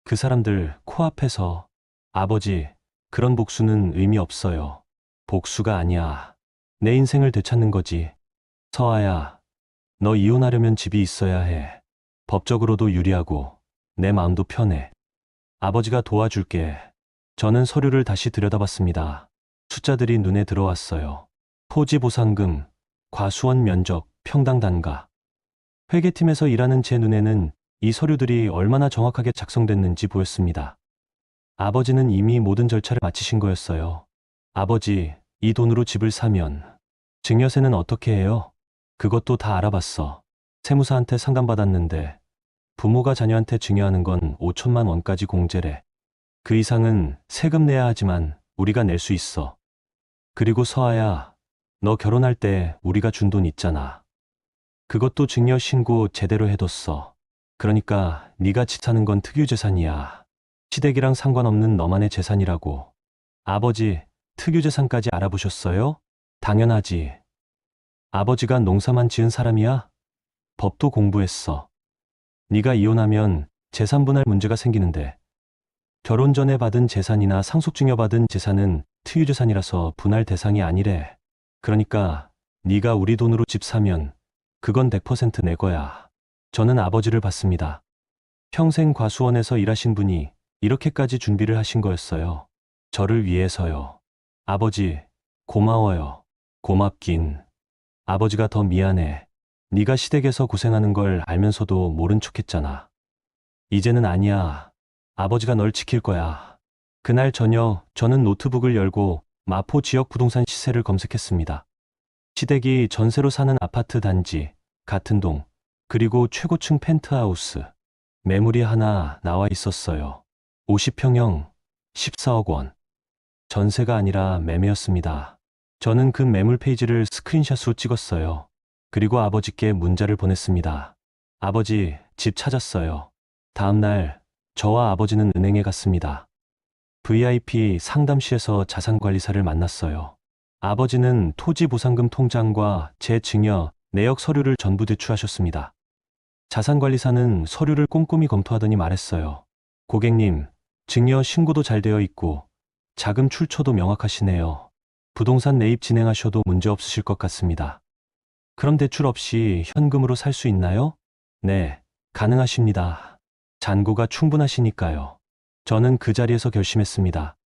[SPEAKER 2] 그 사람들 코앞에서. 아버지, 그런 복수는 의미 없어요. 복수가 아니야. 내 인생을 되찾는 거지. 서아야, 너 이혼하려면 집이 있어야 해. 법적으로도 유리하고 내 마음도 편해. 아버지가 도와줄게. 저는 서류를 다시 들여다봤습니다. 숫자들이 눈에 들어왔어요. 토지 보상금, 과수원 면적, 평당 단가. 회계팀에서 일하는 제 눈에는 이 서류들이 얼마나 정확하게 작성됐는지 보였습니다. 아버지는 이미 모든 절차를 마치신 거였어요. 아버지, 이 돈으로 집을 사면 증여세는 어떻게 해요? 그것도 다 알아봤어. 세무사한테 상담받았는데 부모가 자녀한테 증여하는 건 5천만 원까지 공제래. 그 이상은 세금 내야 하지만 우리가 낼 수 있어. 그리고 서아야, 너 결혼할 때 우리가 준 돈 있잖아. 그것도 증여 신고 제대로 해뒀어. 그러니까 네가 집 사는 건 특유재산이야. 시댁이랑 상관없는 너만의 재산이라고. 아버지, 특유재산까지 알아보셨어요? 당연하지. 아버지가 농사만 지은 사람이야? 법도 공부했어. 네가 이혼하면 재산 분할 문제가 생기는데 결혼 전에 받은 재산이나 상속증여받은 재산은 특유재산이라서 분할 대상이 아니래. 그러니까 네가 우리 돈으로 집 사면 그건 100%내 거야. 저는 아버지를 봤습니다. 평생 과수원에서 일하신 분이 이렇게까지 준비를 하신 거였어요. 저를 위해서요. 아버지, 고마워요. 고맙긴. 아버지가 더 미안해. 네가 시댁에서 고생하는 걸 알면서도 모른 척했잖아. 이제는 아니야. 아버지가 널 지킬 거야. 그날 저녁 저는 노트북을 열고 마포 지역 부동산 시세를 검색했습니다. 시댁이 전세로 사는 아파트 단지, 같은 동, 그리고 최고층 펜트하우스. 매물이 하나 나와 있었어요. 50평형, 14억 원. 전세가 아니라 매매였습니다. 저는 그 매물 페이지를 스크린샷으로 찍었어요. 그리고 아버지께 문자를 보냈습니다. 아버지, 집 찾았어요. 다음 날 저와 아버지는 은행에 갔습니다. VIP 상담실에서 자산관리사를 만났어요. 아버지는 토지보상금 통장과 제 증여, 내역 서류를 전부 제출하셨습니다. 자산관리사는 서류를 꼼꼼히 검토하더니 말했어요. 고객님, 증여 신고도 잘 되어 있고 자금 출처도 명확하시네요. 부동산 매입 진행하셔도 문제 없으실 것 같습니다. 그럼 대출 없이 현금으로 살 수 있나요? 네, 가능하십니다. 잔고가 충분하시니까요. 저는 그 자리에서 결심했습니다.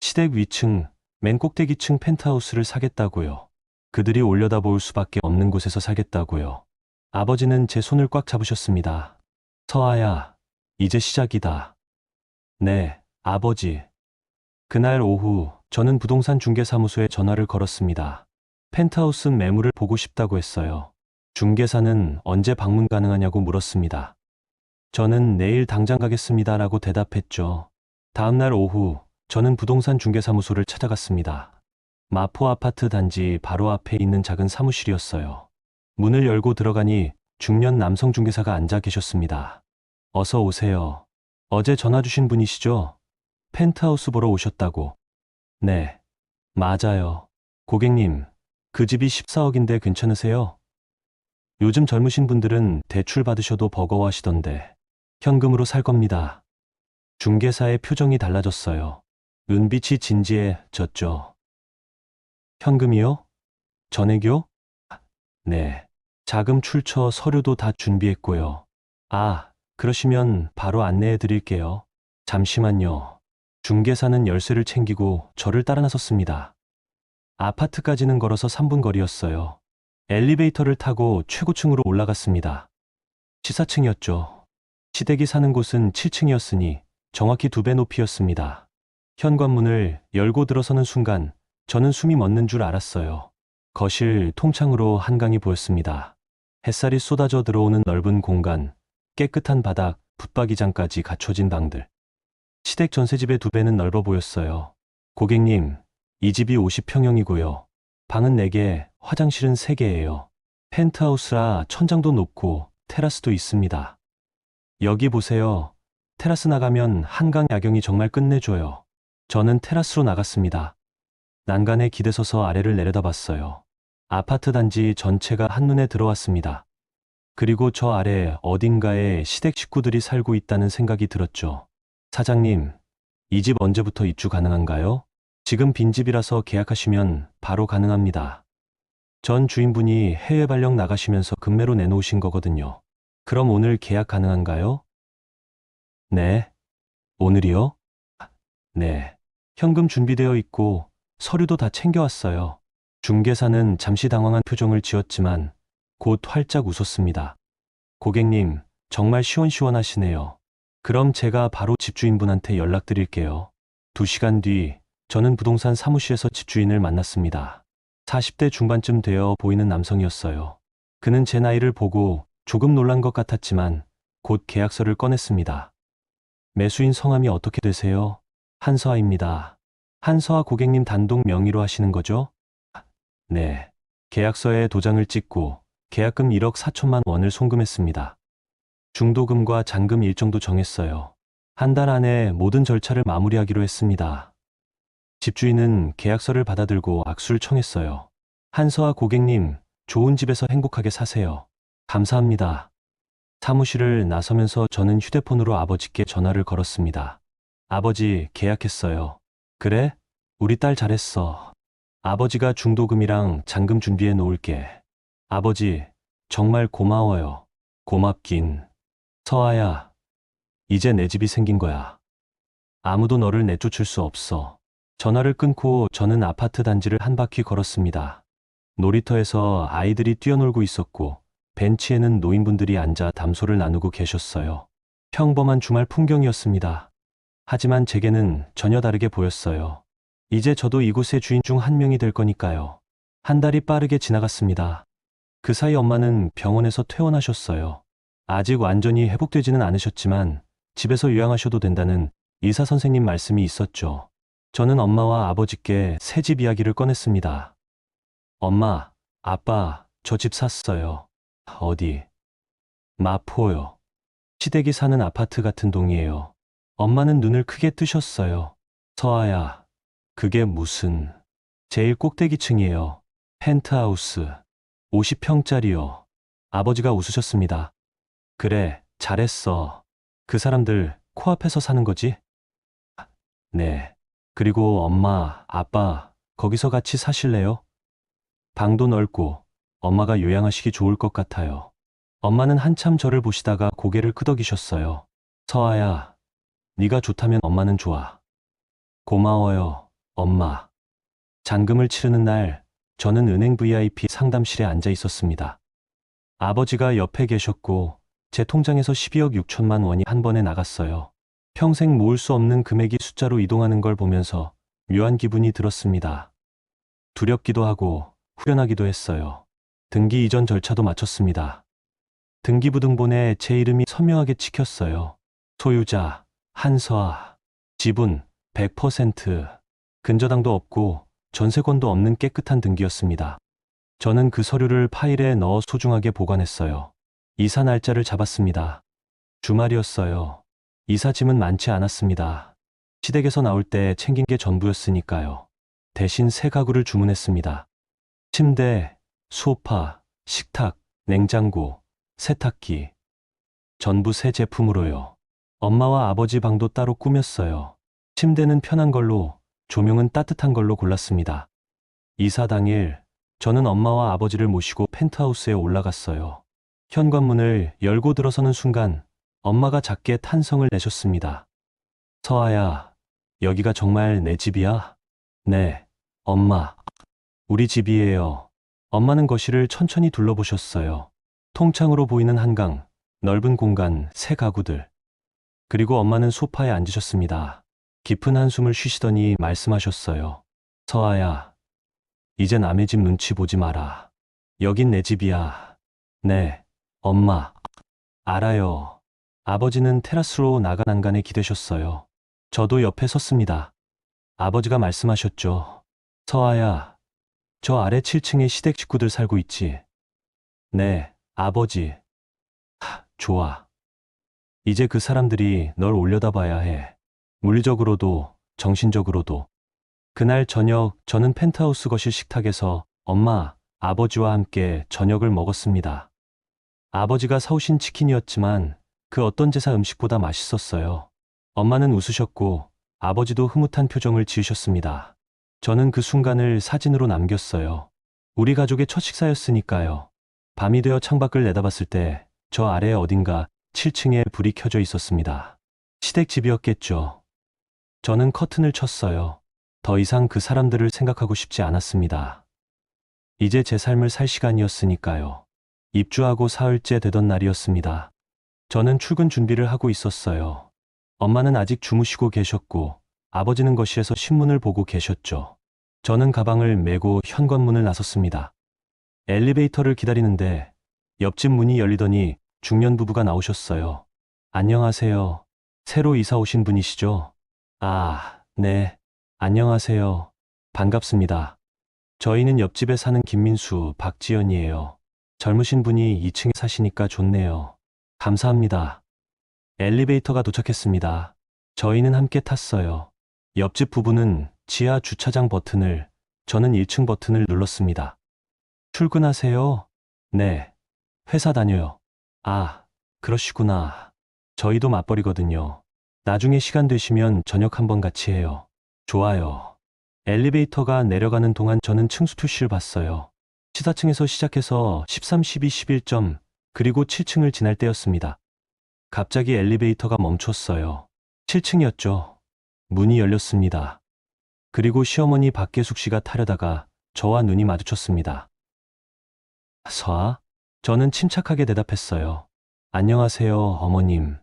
[SPEAKER 2] 시댁 위층, 맨 꼭대기층 펜트하우스를 사겠다고요. 그들이 올려다볼 수밖에 없는 곳에서 살겠다고요. 아버지는 제 손을 꽉 잡으셨습니다. 서아야, 이제 시작이다. 네, 아버지. 그날 오후 저는 부동산 중개사무소에 전화를 걸었습니다. 펜트하우스 매물을 보고 싶다고 했어요. 중개사는 언제 방문 가능하냐고 물었습니다. 저는 내일 당장 가겠습니다라고 대답했죠. 다음날 오후 저는 부동산 중개사무소를 찾아갔습니다. 마포 아파트 단지 바로 앞에 있는 작은 사무실이었어요. 문을 열고 들어가니 중년 남성 중개사가 앉아 계셨습니다. 어서 오세요. 어제 전화 주신 분이시죠? 펜트하우스 보러 오셨다고. 네, 맞아요. 고객님, 그 집이 14억인데 괜찮으세요? 요즘 젊으신 분들은 대출 받으셔도 버거워하시던데. 현금으로 살 겁니다. 중개사의 표정이 달라졌어요. 눈빛이 진지해졌죠. 현금이요? 전액이요? 네. 자금 출처 서류도 다 준비했고요. 아, 그러시면 바로 안내해 드릴게요. 잠시만요. 중개사는 열쇠를 챙기고 저를 따라 나섰습니다. 아파트까지는 걸어서 3분 거리였어요. 엘리베이터를 타고 최고층으로 올라갔습니다. 지사층이었죠. 시댁이 사는 곳은 7층이었으니 정확히 2배 높이였습니다. 현관문을 열고 들어서는 순간 저는 숨이 멎는 줄 알았어요. 거실 통창으로 한강이 보였습니다. 햇살이 쏟아져 들어오는 넓은 공간, 깨끗한 바닥, 붙박이장까지 갖춰진 방들. 시댁 전셋집의 2배는 넓어 보였어요. 고객님, 이 집이 50평형이고요. 방은 4개, 화장실은 3개예요. 펜트하우스라 천장도 높고 테라스도 있습니다. 여기 보세요. 테라스 나가면 한강 야경이 정말 끝내줘요. 저는 테라스로 나갔습니다. 난간에 기대서서 아래를 내려다봤어요. 아파트 단지 전체가 한눈에 들어왔습니다. 그리고 저 아래 어딘가에 시댁 식구들이 살고 있다는 생각이 들었죠. 사장님, 이 집 언제부터 입주 가능한가요? 지금 빈집이라서 계약하시면 바로 가능합니다. 전 주인분이 해외 발령 나가시면서 급매로 내놓으신 거거든요. 그럼 오늘 계약 가능한가요? 네. 오늘이요? 네. 현금 준비되어 있고 서류도 다 챙겨왔어요. 중개사는 잠시 당황한 표정을 지었지만 곧 활짝 웃었습니다. 고객님, 정말 시원시원하시네요. 그럼 제가 바로 집주인분한테 연락드릴게요. 2시간 뒤 저는 부동산 사무실에서 집주인을 만났습니다. 40대 중반쯤 되어 보이는 남성이었어요. 그는 제 나이를 보고 조금 놀란 것 같았지만 곧 계약서를 꺼냈습니다. 매수인 성함이 어떻게 되세요? 한서아입니다. 한서아 고객님 단독 명의로 하시는 거죠? 네. 계약서에 도장을 찍고 계약금 1억 4천만 원을 송금했습니다. 중도금과 잔금 일정도 정했어요. 한 달 안에 모든 절차를 마무리하기로 했습니다. 집주인은 계약서를 받아들고 악수를 청했어요. 한서아 고객님, 좋은 집에서 행복하게 사세요. 감사합니다. 사무실을 나서면서 저는 휴대폰으로 아버지께 전화를 걸었습니다. 아버지, 계약했어요. 그래? 우리 딸 잘했어. 아버지가 중도금이랑 잔금 준비해 놓을게. 아버지, 정말 고마워요. 고맙긴. 서아야, 이제 내 집이 생긴 거야. 아무도 너를 내쫓을 수 없어. 전화를 끊고 저는 아파트 단지를 한 바퀴 걸었습니다. 놀이터에서 아이들이 뛰어놀고 있었고 벤치에는 노인분들이 앉아 담소를 나누고 계셨어요. 평범한 주말 풍경이었습니다. 하지만 제게는 전혀 다르게 보였어요. 이제 저도 이곳의 주인 중 한 명이 될 거니까요. 한 달이 빠르게 지나갔습니다. 그 사이 엄마는 병원에서 퇴원하셨어요. 아직 완전히 회복되지는 않으셨지만 집에서 요양하셔도 된다는 의사 선생님 말씀이 있었죠. 저는 엄마와 아버지께 새 집 이야기를 꺼냈습니다. 엄마, 아빠, 저 집 샀어요. 어디? 마포요. 시댁이 사는 아파트 같은 동이에요. 엄마는 눈을 크게 뜨셨어요. 서아야, 그게 무슨... 제일 꼭대기층이에요. 펜트하우스. 50평짜리요. 아버지가 웃으셨습니다. 그래, 잘했어. 그 사람들 코앞에서 사는 거지? 네. 그리고 엄마, 아빠, 거기서 같이 사실래요? 방도 넓고 엄마가 요양하시기 좋을 것 같아요. 엄마는 한참 저를 보시다가 고개를 끄덕이셨어요. 서아야, 네가 좋다면 엄마는 좋아. 고마워요, 엄마. 잔금을 치르는 날, 저는 은행 VIP 상담실에 앉아 있었습니다. 아버지가 옆에 계셨고 제 통장에서 12억 6천만 원이 한 번에 나갔어요. 평생 모을 수 없는 금액이 숫자로 이동하는 걸 보면서 묘한 기분이 들었습니다. 두렵기도 하고 후련하기도 했어요. 등기 이전 절차도 마쳤습니다. 등기부등본에 제 이름이 선명하게 찍혔어요. 소유자, 한서아. 지분, 100%. 근저당도 없고 전세권도 없는 깨끗한 등기였습니다. 저는 그 서류를 파일에 넣어 소중하게 보관했어요. 이사 날짜를 잡았습니다. 주말이었어요. 이삿짐은 많지 않았습니다. 시댁에서 나올 때 챙긴 게 전부였으니까요. 대신 새 가구를 주문했습니다. 침대, 소파, 식탁, 냉장고, 세탁기. 전부 새 제품으로요. 엄마와 아버지 방도 따로 꾸몄어요. 침대는 편한 걸로, 조명은 따뜻한 걸로 골랐습니다. 이사 당일, 저는 엄마와 아버지를 모시고 펜트하우스에 올라갔어요. 현관문을 열고 들어서는 순간 엄마가 작게 탄성을 내셨습니다. 서아야, 여기가 정말 내 집이야? 네, 엄마. 우리 집이에요. 엄마는 거실을 천천히 둘러보셨어요. 통창으로 보이는 한강, 넓은 공간, 새 가구들. 그리고 엄마는 소파에 앉으셨습니다. 깊은 한숨을 쉬시더니 말씀하셨어요. 서아야, 이제 남의 집 눈치 보지 마라. 여긴 내 집이야. 네, 엄마. 알아요. 아버지는 테라스로 나가 난간에 기대셨어요. 저도 옆에 섰습니다. 아버지가 말씀하셨죠. 서아야, 저 아래 7층에 시댁 식구들 살고 있지. 네, 아버지. 좋아. 이제 그 사람들이 널 올려다봐야 해. 물리적으로도, 정신적으로도. 그날 저녁 저는 펜트하우스 거실 식탁에서 엄마, 아버지와 함께 저녁을 먹었습니다. 아버지가 사오신 치킨이었지만 그 어떤 제사 음식보다 맛있었어요. 엄마는 웃으셨고 아버지도 흐뭇한 표정을 지으셨습니다. 저는 그 순간을 사진으로 남겼어요. 우리 가족의 첫 식사였으니까요. 밤이 되어 창밖을 내다봤을 때 저 아래 어딘가 7층에 불이 켜져 있었습니다. 시댁집이었겠죠. 저는 커튼을 쳤어요. 더 이상 그 사람들을 생각하고 싶지 않았습니다. 이제 제 삶을 살 시간이었으니까요. 입주하고 사흘째 되던 날이었습니다. 저는 출근 준비를 하고 있었어요. 엄마는 아직 주무시고 계셨고 아버지는 거실에서 신문을 보고 계셨죠. 저는 가방을 메고 현관문을 나섰습니다. 엘리베이터를 기다리는데 옆집 문이 열리더니 중년 부부가 나오셨어요. 안녕하세요. 새로 이사 오신 분이시죠? 아, 네. 안녕하세요. 반갑습니다. 저희는 옆집에 사는 김민수, 박지연이에요. 젊으신 분이 2층에 사시니까 좋네요. 감사합니다. 엘리베이터가 도착했습니다. 저희는 함께 탔어요. 옆집 부부는 지하 주차장 버튼을, 저는 1층 버튼을 눌렀습니다. 출근하세요? 네. 회사 다녀요. 아, 그러시구나. 저희도 맞벌이거든요. 나중에 시간 되시면 저녁 한번 같이 해요. 좋아요. 엘리베이터가 내려가는 동안 저는 층수 표시를 봤어요. 14층에서 시작해서 13, 12, 11점, 그리고 7층을 지날 때였습니다. 갑자기 엘리베이터가 멈췄어요. 7층이었죠. 문이 열렸습니다. 그리고 시어머니 박계숙 씨가 타려다가 저와 눈이 마주쳤습니다. 서아? 저는 침착하게 대답했어요. 안녕하세요, 어머님.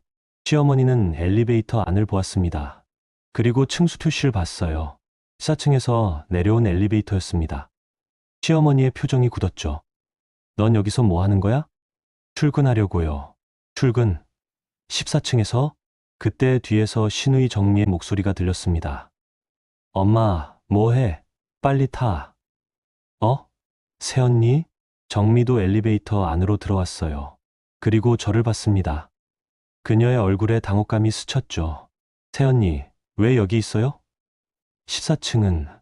[SPEAKER 2] 시어머니는 엘리베이터 안을 보았습니다. 그리고 층수 표시를 봤어요. 14층에서 내려온 엘리베이터였습니다. 시어머니의 표정이 굳었죠. 넌 여기서 뭐 하는 거야? 출근하려고요. 출근? 14층에서? 그때 뒤에서 신우이 정미의 목소리가 들렸습니다. 엄마, 뭐 해? 빨리 타. 어? 새언니? 정미도 엘리베이터 안으로 들어왔어요. 그리고 저를 봤습니다. 그녀의 얼굴에 당혹감이 스쳤죠. 새언니, 왜 여기 있어요? 14층은,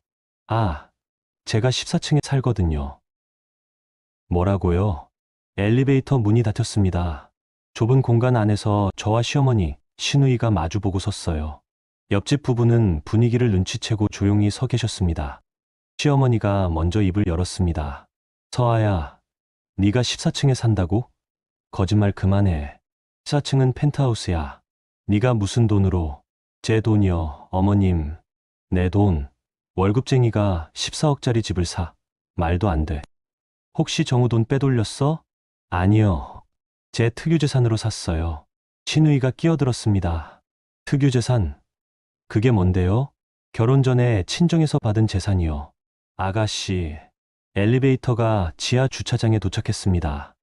[SPEAKER 2] 제가 14층에 살거든요. 뭐라고요? 엘리베이터 문이 닫혔습니다. 좁은 공간 안에서 저와 시어머니, 신우이가 마주보고 섰어요. 옆집 부부는 분위기를 눈치채고 조용히 서 계셨습니다. 시어머니가 먼저 입을 열었습니다. 서아야, 네가 14층에 산다고? 거짓말 그만해. 14층은 펜트하우스야. 네가 무슨 돈으로? 제 돈이요, 어머님. 내 돈. 월급쟁이가 14억짜리 집을 사. 말도 안 돼. 혹시 정우 돈 빼돌렸어? 아니요. 제 특유재산으로 샀어요. 신우이가 끼어들었습니다. 특유재산? 그게 뭔데요? 결혼 전에 친정에서 받은 재산이요. 아가씨. 엘리베이터가 지하 주차장에 도착했습니다.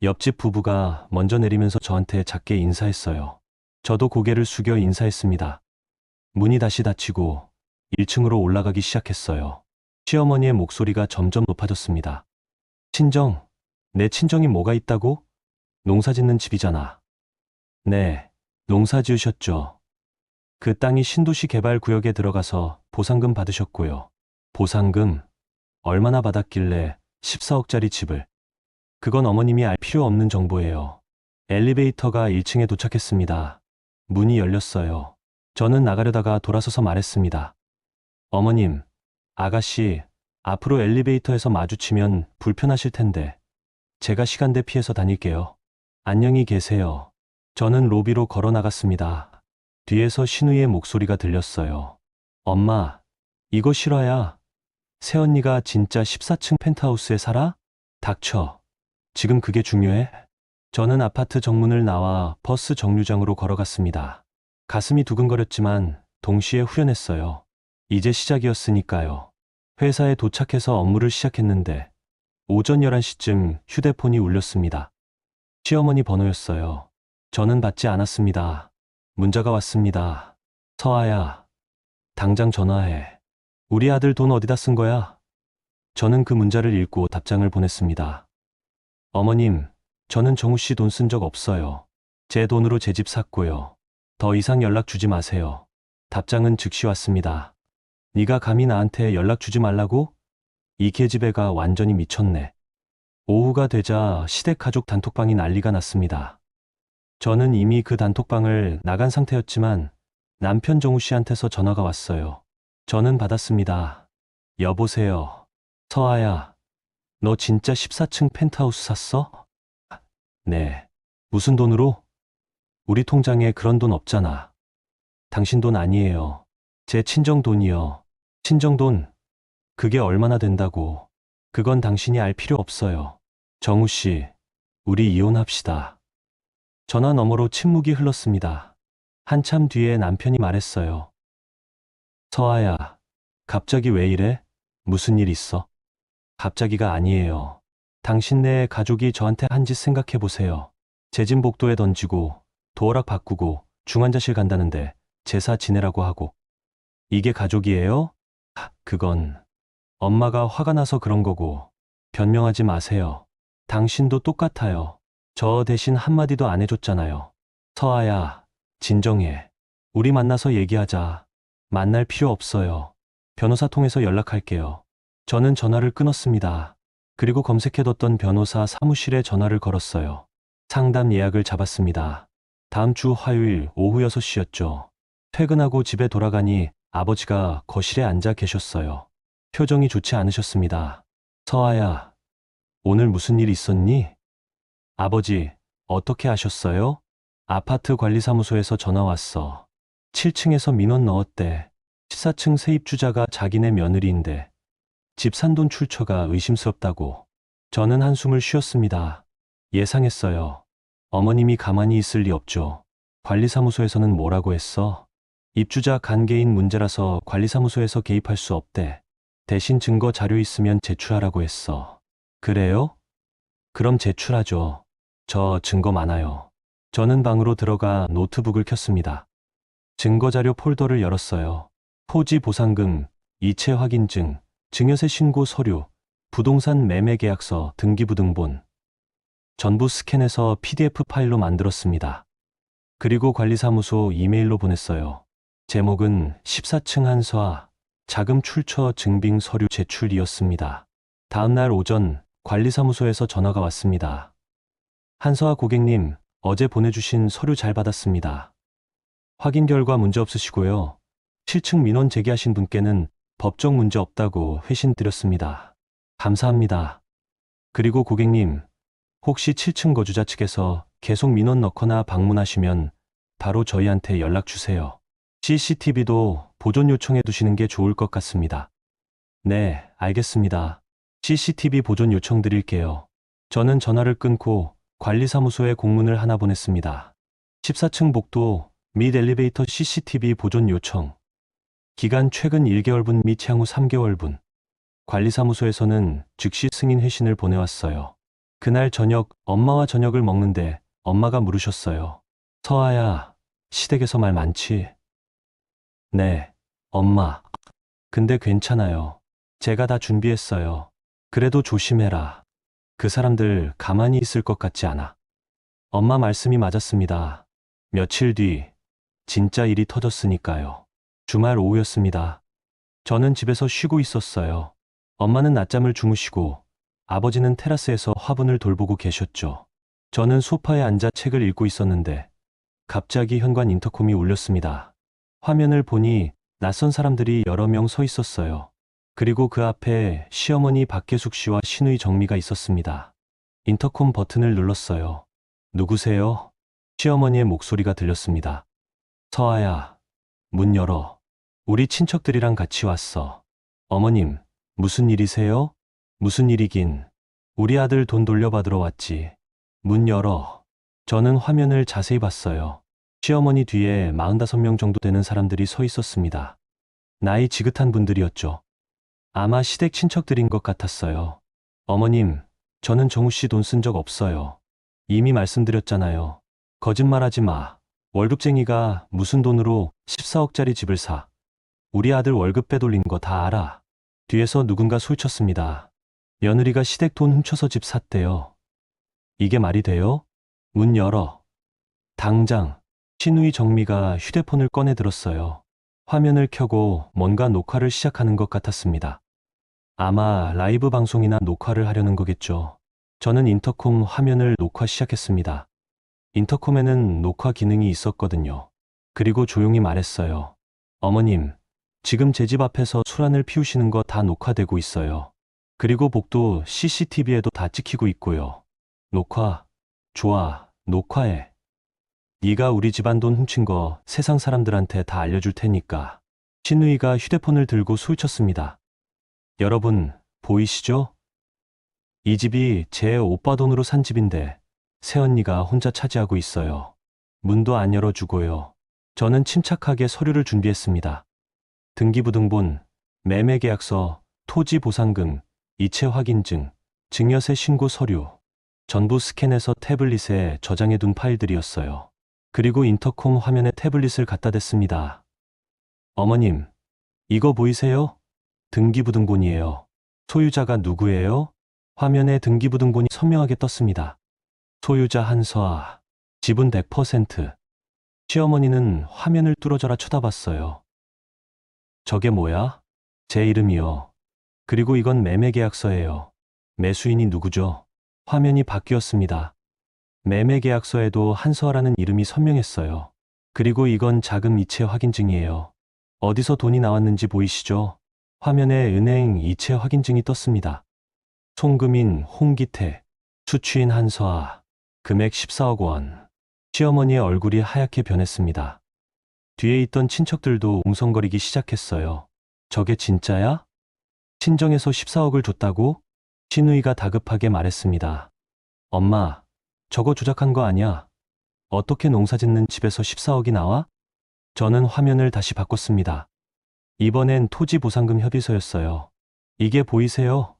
[SPEAKER 2] 옆집 부부가 먼저 내리면서 저한테 작게 인사했어요. 저도 고개를 숙여 인사했습니다. 문이 다시 닫히고 1층으로 올라가기 시작했어요. 시어머니의 목소리가 점점 높아졌습니다. 친정? 내 친정이 뭐가 있다고? 농사 짓는 집이잖아. 네, 농사 지으셨죠. 그 땅이 신도시 개발 구역에 들어가서 보상금 받으셨고요. 보상금? 얼마나 받았길래 14억짜리 집을. 그건 어머님이 알 필요 없는 정보예요. 엘리베이터가 1층에 도착했습니다. 문이 열렸어요. 저는 나가려다가 돌아서서 말했습니다. 어머님, 아가씨, 앞으로 엘리베이터에서 마주치면 불편하실 텐데 제가 시간대 피해서 다닐게요. 안녕히 계세요. 저는 로비로 걸어 나갔습니다. 뒤에서 신우이의 목소리가 들렸어요. 엄마, 이거 실화야. 새언니가 진짜 14층 펜트하우스에 살아? 닥쳐. 지금 그게 중요해? 저는 아파트 정문을 나와 버스 정류장으로 걸어갔습니다. 가슴이 두근거렸지만 동시에 후련했어요. 이제 시작이었으니까요. 회사에 도착해서 업무를 시작했는데 오전 11시쯤 휴대폰이 울렸습니다. 시어머니 번호였어요. 저는 받지 않았습니다. 문자가 왔습니다. 서아야, 당장 전화해. 우리 아들 돈 어디다 쓴 거야? 저는 그 문자를 읽고 답장을 보냈습니다. 어머님, 저는 정우 씨 돈 쓴 적 없어요. 제 돈으로 제 집 샀고요. 더 이상 연락 주지 마세요. 답장은 즉시 왔습니다. 네가 감히 나한테 연락 주지 말라고? 이 계집애가 완전히 미쳤네. 오후가 되자 시댁 가족 단톡방이 난리가 났습니다. 저는 이미 그 단톡방을 나간 상태였지만 남편 정우 씨한테서 전화가 왔어요. 저는 받았습니다. 여보세요. 서아야, 너 진짜 14층 펜트하우스 샀어? 네. 무슨 돈으로? 우리 통장에 그런 돈 없잖아. 당신 돈 아니에요. 제 친정 돈이요. 친정 돈? 그게 얼마나 된다고. 그건 당신이 알 필요 없어요. 정우 씨, 우리 이혼합시다. 전화 너머로 침묵이 흘렀습니다. 한참 뒤에 남편이 말했어요. 서아야, 갑자기 왜 이래? 무슨 일 있어? 갑자기가 아니에요. 당신네 가족이 저한테 한 짓 생각해 보세요. 제 집 복도에 던지고 도어락 바꾸고 중환자실 간다는데 제사 지내라고 하고. 이게 가족이에요? 그건 엄마가 화가 나서 그런 거고. 변명하지 마세요. 당신도 똑같아요. 저 대신 한마디도 안 해줬잖아요. 서아야, 진정해. 우리 만나서 얘기하자. 만날 필요 없어요. 변호사 통해서 연락할게요. 저는 전화를 끊었습니다. 그리고 검색해뒀던 변호사 사무실에 전화를 걸었어요. 상담 예약을 잡았습니다. 다음 주 화요일 오후 6시였죠. 퇴근하고 집에 돌아가니 아버지가 거실에 앉아 계셨어요. 표정이 좋지 않으셨습니다. 서아야, 오늘 무슨 일 있었니? 아버지, 어떻게 아셨어요? 아파트 관리사무소에서 전화 왔어. 7층에서 민원 넣었대. 14층 세입주자가 자기네 며느리인데 집 산 돈 출처가 의심스럽다고. 저는 한숨을 쉬었습니다. 예상했어요. 어머님이 가만히 있을 리 없죠. 관리사무소에서는 뭐라고 했어? 입주자 간개인 문제라서 관리사무소에서 개입할 수 없대. 대신 증거 자료 있으면 제출하라고 했어. 그래요? 그럼 제출하죠. 저 증거 많아요. 저는 방으로 들어가 노트북을 켰습니다. 증거자료 폴더를 열었어요. 토지 보상금, 이체 확인증, 증여세 신고 서류, 부동산 매매 계약서, 등기부등본. 전부 스캔해서 PDF 파일로 만들었습니다. 그리고 관리사무소 이메일로 보냈어요. 제목은 14층 한서아, 자금 출처 증빙 서류 제출이었습니다. 다음날 오전 관리사무소에서 전화가 왔습니다. 한서아 고객님, 어제 보내주신 서류 잘 받았습니다. 확인 결과 문제 없으시고요. 7층 민원 제기하신 분께는 법적 문제 없다고 회신 드렸습니다. 감사합니다. 그리고 고객님, 혹시 7층 거주자 측에서 계속 민원 넣거나 방문하시면 바로 저희한테 연락 주세요. CCTV도 보존 요청해 두시는 게 좋을 것 같습니다. 네, 알겠습니다. CCTV 보존 요청 드릴게요. 저는 전화를 끊고 관리사무소에 공문을 하나 보냈습니다. 14층 복도 및 엘리베이터 CCTV 보존 요청. 기간 최근 1개월분 및 향후 3개월분. 관리사무소에서는 즉시 승인 회신을 보내왔어요. 그날 저녁 엄마와 저녁을 먹는데 엄마가 물으셨어요. 서아야, 시댁에서 말 많지? 네, 엄마. 근데 괜찮아요. 제가 다 준비했어요. 그래도 조심해라. 그 사람들 가만히 있을 것 같지 않아. 엄마 말씀이 맞았습니다. 며칠 뒤 진짜 일이 터졌으니까요. 주말 오후였습니다. 저는 집에서 쉬고 있었어요. 엄마는 낮잠을 주무시고 아버지는 테라스에서 화분을 돌보고 계셨죠. 저는 소파에 앉아 책을 읽고 있었는데 갑자기 현관 인터콤이 울렸습니다. 화면을 보니 낯선 사람들이 여러 명 서 있었어요. 그리고 그 앞에 시어머니 박계숙 씨와 시누이 정미가 있었습니다. 인터콤 버튼을 눌렀어요. 누구세요? 시어머니의 목소리가 들렸습니다. 서아야, 문 열어. 우리 친척들이랑 같이 왔어. 어머님, 무슨 일이세요? 무슨 일이긴. 우리 아들 돈 돌려받으러 왔지. 문 열어. 저는 화면을 자세히 봤어요. 시어머니 뒤에 45명 정도 되는 사람들이 서 있었습니다. 나이 지긋한 분들이었죠. 아마 시댁 친척들인 것 같았어요. 어머님, 저는 정우 씨 돈 쓴 적 없어요. 이미 말씀드렸잖아요. 거짓말하지 마. 월급쟁이가 무슨 돈으로 14억짜리 집을 사. 우리 아들 월급 빼돌린 거 다 알아. 뒤에서 누군가 소리쳤습니다. 며느리가 시댁 돈 훔쳐서 집 샀대요. 이게 말이 돼요? 문 열어. 당장. 신우이 정미가 휴대폰을 꺼내 들었어요. 화면을 켜고 뭔가 녹화를 시작하는 것 같았습니다. 아마 라이브 방송이나 녹화를 하려는 거겠죠. 저는 인터콤 화면을 녹화 시작했습니다. 인터콤에는 녹화 기능이 있었거든요. 그리고 조용히 말했어요. 어머님, 지금 제 집 앞에서 술안을 피우시는 거 다 녹화되고 있어요. 그리고 복도 CCTV에도 다 찍히고 있고요. 녹화, 좋아, 녹화해. 네가 우리 집안 돈 훔친 거 세상 사람들한테 다 알려줄 테니까. 신우이가 휴대폰을 들고 소리쳤습니다. 여러분, 보이시죠? 이 집이 제 오빠 돈으로 산 집인데 새언니가 혼자 차지하고 있어요. 문도 안 열어주고요. 저는 침착하게 서류를 준비했습니다. 등기부등본, 매매계약서, 토지보상금, 이체 확인증, 증여세 신고 서류, 전부 스캔해서 태블릿에 저장해둔 파일들이었어요. 그리고 인터콤 화면에 태블릿을 갖다 댔습니다. 어머님, 이거 보이세요? 등기부등본이에요. 소유자가 누구예요? 화면에 등기부등본이 선명하게 떴습니다. 소유자 한서아, 지분 100%. 시어머니는 화면을 뚫어져라 쳐다봤어요. 저게 뭐야? 제 이름이요. 그리고 이건 매매계약서예요. 매수인이 누구죠? 화면이 바뀌었습니다. 매매계약서에도 한서아라는 이름이 선명했어요. 그리고 이건 자금 이체 확인증이에요. 어디서 돈이 나왔는지 보이시죠? 화면에 은행 이체 확인증이 떴습니다. 송금인 홍기태, 수취인 한서아, 금액 14억 원. 시어머니의 얼굴이 하얗게 변했습니다. 뒤에 있던 친척들도 웅성거리기 시작했어요. 저게 진짜야? 친정에서 14억을 줬다고? 신우이가 다급하게 말했습니다. 엄마, 저거 조작한 거 아니야? 어떻게 농사 짓는 집에서 14억이 나와? 저는 화면을 다시 바꿨습니다. 이번엔 토지보상금 협의서였어요. 이게 보이세요?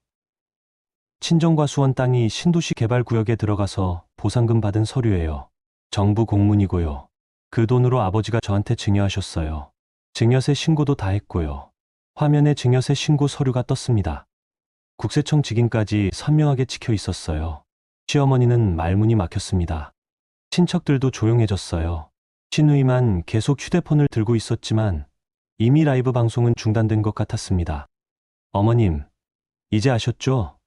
[SPEAKER 2] 친정과 수원 땅이 신도시 개발구역에 들어가서 보상금 받은 서류예요. 정부 공문이고요. 그 돈으로 아버지가 저한테 증여하셨어요. 증여세 신고도 다 했고요. 화면에 증여세 신고 서류가 떴습니다. 국세청 직인까지 선명하게 찍혀 있었어요. 시어머니는 말문이 막혔습니다. 친척들도 조용해졌어요. 신우이만 계속 휴대폰을 들고 있었지만 이미 라이브 방송은 중단된 것 같았습니다. 어머님, 이제 아셨죠?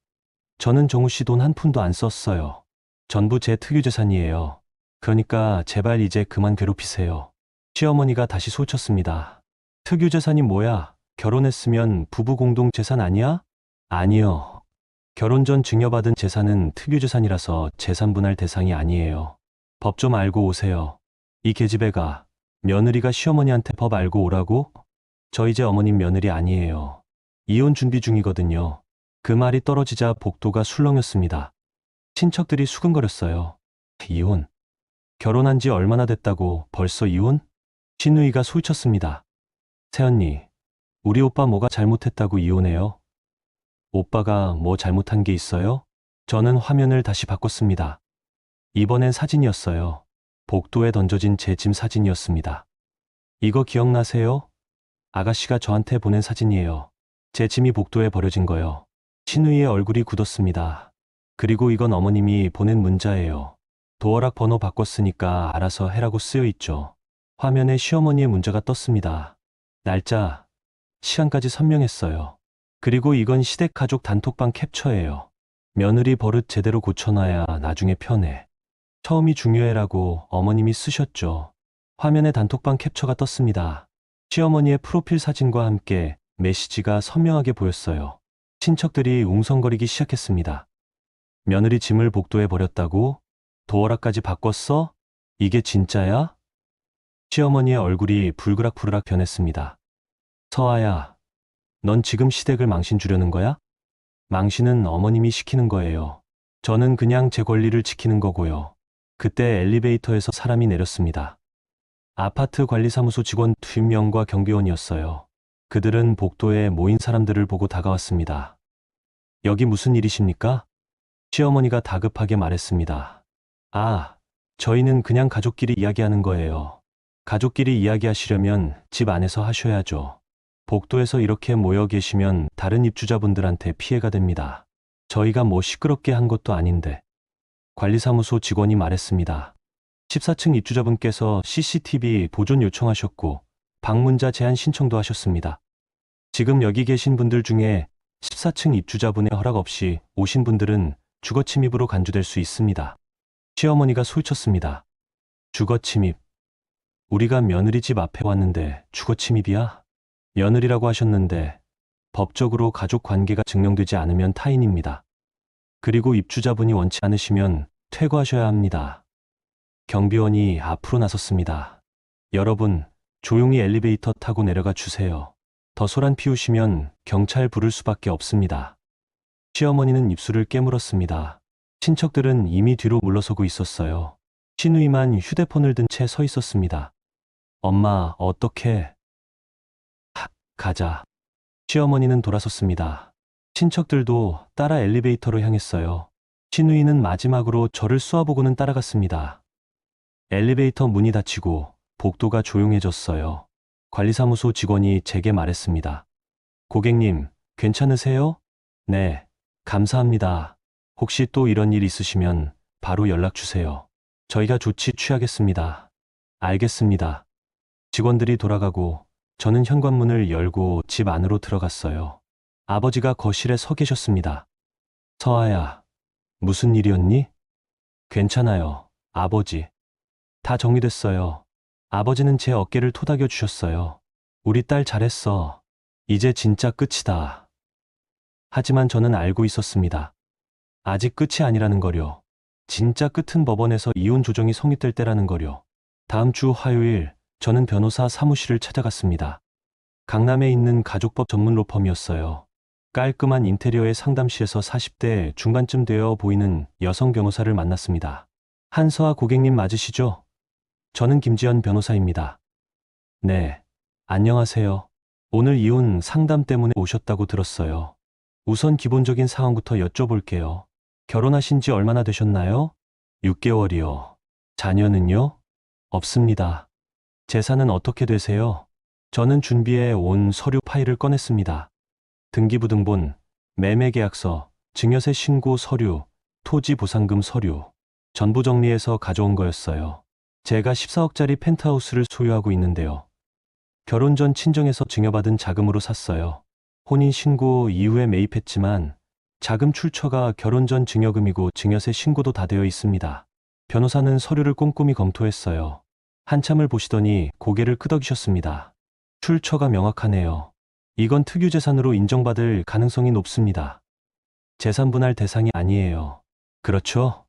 [SPEAKER 2] 저는 정우 씨 돈 한 푼도 안 썼어요. 전부 제 특유재산이에요. 그러니까 제발 이제 그만 괴롭히세요. 시어머니가 다시 소쳤습니다. 특유재산이 뭐야? 결혼했으면 부부 공동 재산 아니야? 아니요. 결혼 전 증여받은 재산은 특유재산이라서 재산분할 대상이 아니에요. 법 좀 알고 오세요. 이 계집애가, 며느리가 시어머니한테 법 알고 오라고? 저 이제 어머님 며느리 아니에요. 이혼 준비 중이거든요. 그 말이 떨어지자 복도가 술렁였습니다. 친척들이 수근거렸어요. 이혼? 결혼한 지 얼마나 됐다고 벌써 이혼? 신우이가 소리쳤습니다. 새언니, 우리 오빠 뭐가 잘못했다고 이혼해요? 오빠가 뭐 잘못한 게 있어요? 저는 화면을 다시 바꿨습니다. 이번엔 사진이었어요. 복도에 던져진 제 짐 사진이었습니다. 이거 기억나세요? 아가씨가 저한테 보낸 사진이에요. 제 짐이 복도에 버려진 거요. 신우이의 얼굴이 굳었습니다. 그리고 이건 어머님이 보낸 문자예요. 도어락 번호 바꿨으니까 알아서 해라고 쓰여 있죠. 화면에 시어머니의 문자가 떴습니다. 날짜, 시간까지 선명했어요. 그리고 이건 시댁 가족 단톡방 캡처예요. 며느리 버릇 제대로 고쳐놔야 나중에 편해. 처음이 중요해라고 어머님이 쓰셨죠. 화면에 단톡방 캡처가 떴습니다. 시어머니의 프로필 사진과 함께 메시지가 선명하게 보였어요. 친척들이 웅성거리기 시작했습니다. 며느리 짐을 복도에 버렸다고? 도어락까지 바꿨어? 이게 진짜야? 시어머니의 얼굴이 불그락불그락 변했습니다. 서아야, 넌 지금 시댁을 망신 주려는 거야? 망신은 어머님이 시키는 거예요. 저는 그냥 제 권리를 지키는 거고요. 그때 엘리베이터에서 사람이 내렸습니다. 아파트 관리사무소 직원 2명과 경비원이었어요. 그들은 복도에 모인 사람들을 보고 다가왔습니다. 여기 무슨 일이십니까? 시어머니가 다급하게 말했습니다. 아, 저희는 그냥 가족끼리 이야기하는 거예요. 가족끼리 이야기하시려면 집 안에서 하셔야죠. 복도에서 이렇게 모여 계시면 다른 입주자분들한테 피해가 됩니다. 저희가 뭐 시끄럽게 한 것도 아닌데. 관리사무소 직원이 말했습니다. 14층 입주자분께서 CCTV 보존 요청하셨고 방문자 제한 신청도 하셨습니다. 지금 여기 계신 분들 중에 14층 입주자분의 허락 없이 오신 분들은 주거침입으로 간주될 수 있습니다. 시어머니가 소리쳤습니다. 주거침입. 우리가 며느리 집 앞에 왔는데 주거침입이야? 며느리라고 하셨는데 법적으로 가족 관계가 증명되지 않으면 타인입니다. 그리고 입주자분이 원치 않으시면 퇴거하셔야 합니다. 경비원이 앞으로 나섰습니다. 여러분, 조용히 엘리베이터 타고 내려가 주세요. 더 소란 피우시면 경찰 부를 수밖에 없습니다. 시어머니는 입술을 깨물었습니다. 친척들은 이미 뒤로 물러서고 있었어요. 시누이만 휴대폰을 든 채 서 있었습니다. 엄마, 어떡해? 가자. 시어머니는 돌아섰습니다. 친척들도 따라 엘리베이터로 향했어요. 시누이는 마지막으로 저를 쏘아보고는 따라갔습니다. 엘리베이터 문이 닫히고 복도가 조용해졌어요. 관리사무소 직원이 제게 말했습니다. 고객님, 괜찮으세요? 네, 감사합니다. 혹시 또 이런 일 있으시면 바로 연락 주세요. 저희가 조치 취하겠습니다. 알겠습니다. 직원들이 돌아가고 저는 현관문을 열고 집 안으로 들어갔어요. 아버지가 거실에 서 계셨습니다. 서아야, 무슨 일이었니? 괜찮아요, 아버지. 다 정리됐어요. 아버지는 제 어깨를 토닥여 주셨어요. 우리 딸 잘했어. 이제 진짜 끝이다. 하지만 저는 알고 있었습니다. 아직 끝이 아니라는 거려. 진짜 끝은 법원에서 이혼 조정이 성립될 때라는 거려. 다음 주 화요일 저는 변호사 사무실을 찾아갔습니다. 강남에 있는 가족법 전문 로펌이었어요. 깔끔한 인테리어의 상담실에서 40대 중반쯤 되어 보이는 여성 변호사를 만났습니다. 한서아 고객님 맞으시죠? 저는 김지연 변호사입니다. 네, 안녕하세요. 오늘 이혼 상담 때문에 오셨다고 들었어요. 우선 기본적인 상황부터 여쭤볼게요. 결혼하신 지 얼마나 되셨나요? 6개월이요. 자녀는요? 없습니다. 재산은 어떻게 되세요? 저는 준비해 온 서류 파일을 꺼냈습니다. 등기부등본, 매매계약서, 증여세 신고 서류, 토지 보상금 서류, 전부 정리해서 가져온 거였어요. 제가 14억짜리 펜트하우스를 소유하고 있는데요. 결혼 전 친정에서 증여받은 자금으로 샀어요. 혼인신고 이후에 매입했지만 자금 출처가 결혼 전 증여금이고 증여세 신고도 다 되어 있습니다. 변호사는 서류를 꼼꼼히 검토했어요. 한참을 보시더니 고개를 끄덕이셨습니다. 출처가 명확하네요. 이건 특유재산으로 인정받을 가능성이 높습니다. 재산분할 대상이 아니에요. 그렇죠?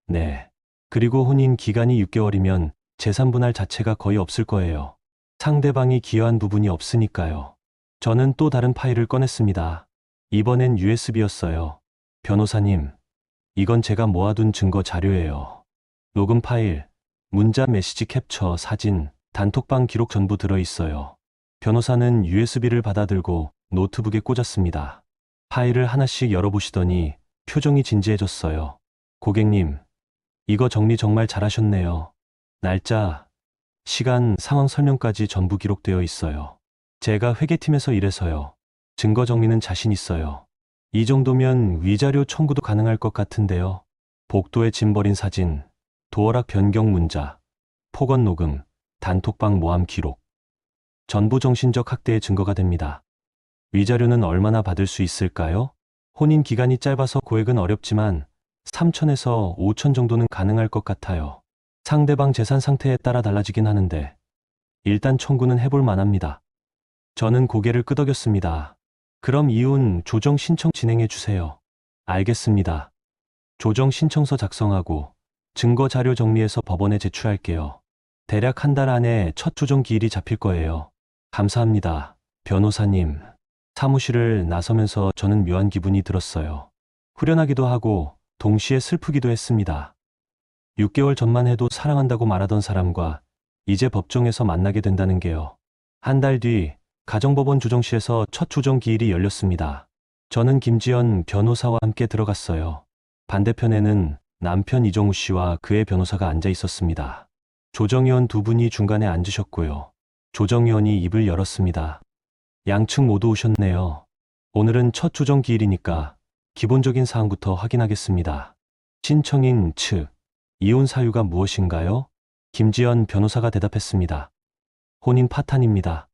[SPEAKER 2] 네. 그리고 혼인 기간이 6개월이면 재산분할 자체가 거의 없을 거예요. 상대방이 기여한 부분이 없으니까요. 저는 또 다른 파일을 꺼냈습니다. 이번엔 USB였어요. 변호사님, 이건 제가 모아둔 증거 자료예요. 녹음 파일, 문자 메시지 캡처, 사진, 단톡방 기록 전부 들어있어요. 변호사는 USB를 받아들고 노트북에 꽂았습니다. 파일을 하나씩 열어보시더니 표정이 진지해졌어요. 고객님, 이거 정리 정말 잘하셨네요. 날짜, 시간, 상황 설명까지 전부 기록되어 있어요. 제가 회계팀에서 일해서요. 증거 정리는 자신 있어요. 이 정도면 위자료 청구도 가능할 것 같은데요. 복도에 짐 버린 사진, 도어락 변경 문자, 폭언 녹음, 단톡방 모함 기록. 전부 정신적 학대의 증거가 됩니다. 위자료는 얼마나 받을 수 있을까요? 혼인 기간이 짧아서 고액은 어렵지만 3천에서 5천 정도는 가능할 것 같아요. 상대방 재산 상태에 따라 달라지긴 하는데 일단 청구는 해볼 만합니다. 저는 고개를 끄덕였습니다. 그럼 이혼 조정 신청 진행해 주세요. 알겠습니다. 조정 신청서 작성하고 증거 자료 정리해서 법원에 제출할게요. 대략 한 달 안에 첫 조정 기일이 잡힐 거예요. 감사합니다, 변호사님. 사무실을 나서면서 저는 묘한 기분이 들었어요. 후련하기도 하고 동시에 슬프기도 했습니다. 6개월 전만 해도 사랑한다고 말하던 사람과 이제 법정에서 만나게 된다는 게요. 한 달 뒤 가정법원 조정실에서 첫 조정 기일이 열렸습니다. 저는 김지연 변호사와 함께 들어갔어요. 반대편에는 남편 이정우 씨와 그의 변호사가 앉아 있었습니다. 조정위원 두 분이 중간에 앉으셨고요. 조정위원이 입을 열었습니다. 양측 모두 오셨네요. 오늘은 첫 조정 기일이니까 기본적인 사항부터 확인하겠습니다. 신청인 측, 이혼 사유가 무엇인가요? 김지연 변호사가 대답했습니다. 혼인 파탄입니다.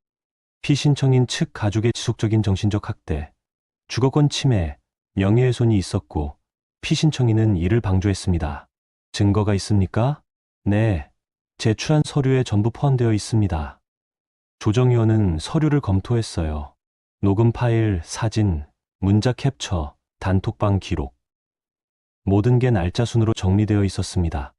[SPEAKER 2] 피신청인 측 가족의 지속적인 정신적 학대, 주거권 침해, 명예훼손이 있었고 피신청인은 이를 방조했습니다. 증거가 있습니까? 네, 제출한 서류에 전부 포함되어 있습니다. 조정위원은 서류를 검토했어요. 녹음 파일, 사진, 문자 캡처, 단톡방 기록. 모든 게 날짜 순으로 정리되어 있었습니다.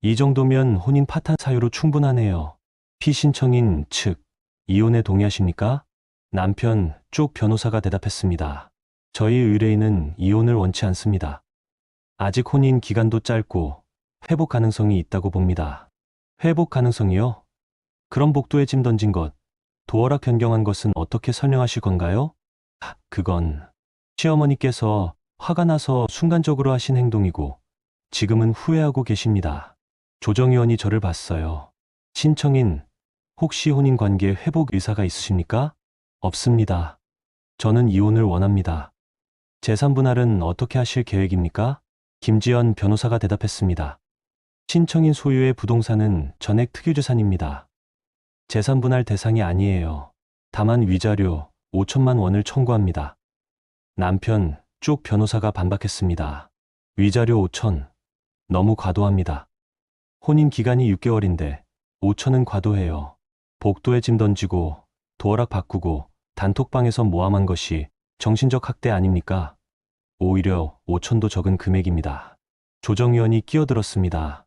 [SPEAKER 2] 이 정도면 혼인 파탄 사유로 충분하네요. 피신청인 측, 이혼에 동의하십니까? 남편 쪽 변호사가 대답했습니다. 저희 의뢰인은 이혼을 원치 않습니다. 아직 혼인 기간도 짧고 회복 가능성이 있다고 봅니다. 회복 가능성이요? 그럼 복도에 짐 던진 것, 도어락 변경한 것은 어떻게 설명하실 건가요? 그건 시어머니께서 화가 나서 순간적으로 하신 행동이고 지금은 후회하고 계십니다. 조정위원이 저를 봤어요. 신청인, 혹시 혼인관계 회복 의사가 있으십니까? 없습니다. 저는 이혼을 원합니다. 재산분할은 어떻게 하실 계획입니까? 김지연 변호사가 대답했습니다. 신청인 소유의 부동산은 전액 특유재산입니다. 재산분할 대상이 아니에요. 다만 위자료 5천만 원을 청구합니다. 남편 쪽 변호사가 반박했습니다. 위자료 5천, 너무 과도합니다. 혼인 기간이 6개월인데 5천은 과도해요. 복도에 짐 던지고 도어락 바꾸고 단톡방에서 모함한 것이 정신적 학대 아닙니까? 오히려 5천도 적은 금액입니다. 조정위원이 끼어들었습니다.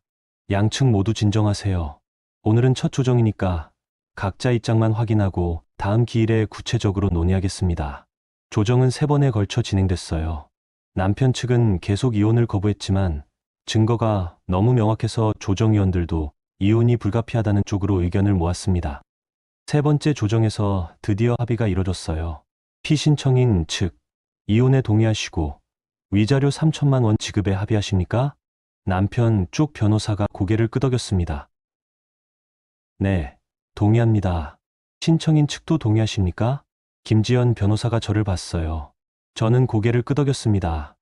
[SPEAKER 2] 양측 모두 진정하세요. 오늘은 첫 조정이니까 각자 입장만 확인하고 다음 기일에 구체적으로 논의하겠습니다. 조정은 3번에 걸쳐 진행됐어요. 남편 측은 계속 이혼을 거부했지만 증거가 너무 명확해서 조정위원들도 이혼이 불가피하다는 쪽으로 의견을 모았습니다. 3번째 조정에서 드디어 합의가 이뤄졌어요. 피신청인 측, 이혼에 동의하시고 위자료 3천만 원 지급에 합의하십니까? 남편 쪽 변호사가 고개를 끄덕였습니다. 네, 동의합니다. 신청인 측도 동의하십니까? 김지연 변호사가 저를 봤어요. 저는 고개를 끄덕였습니다.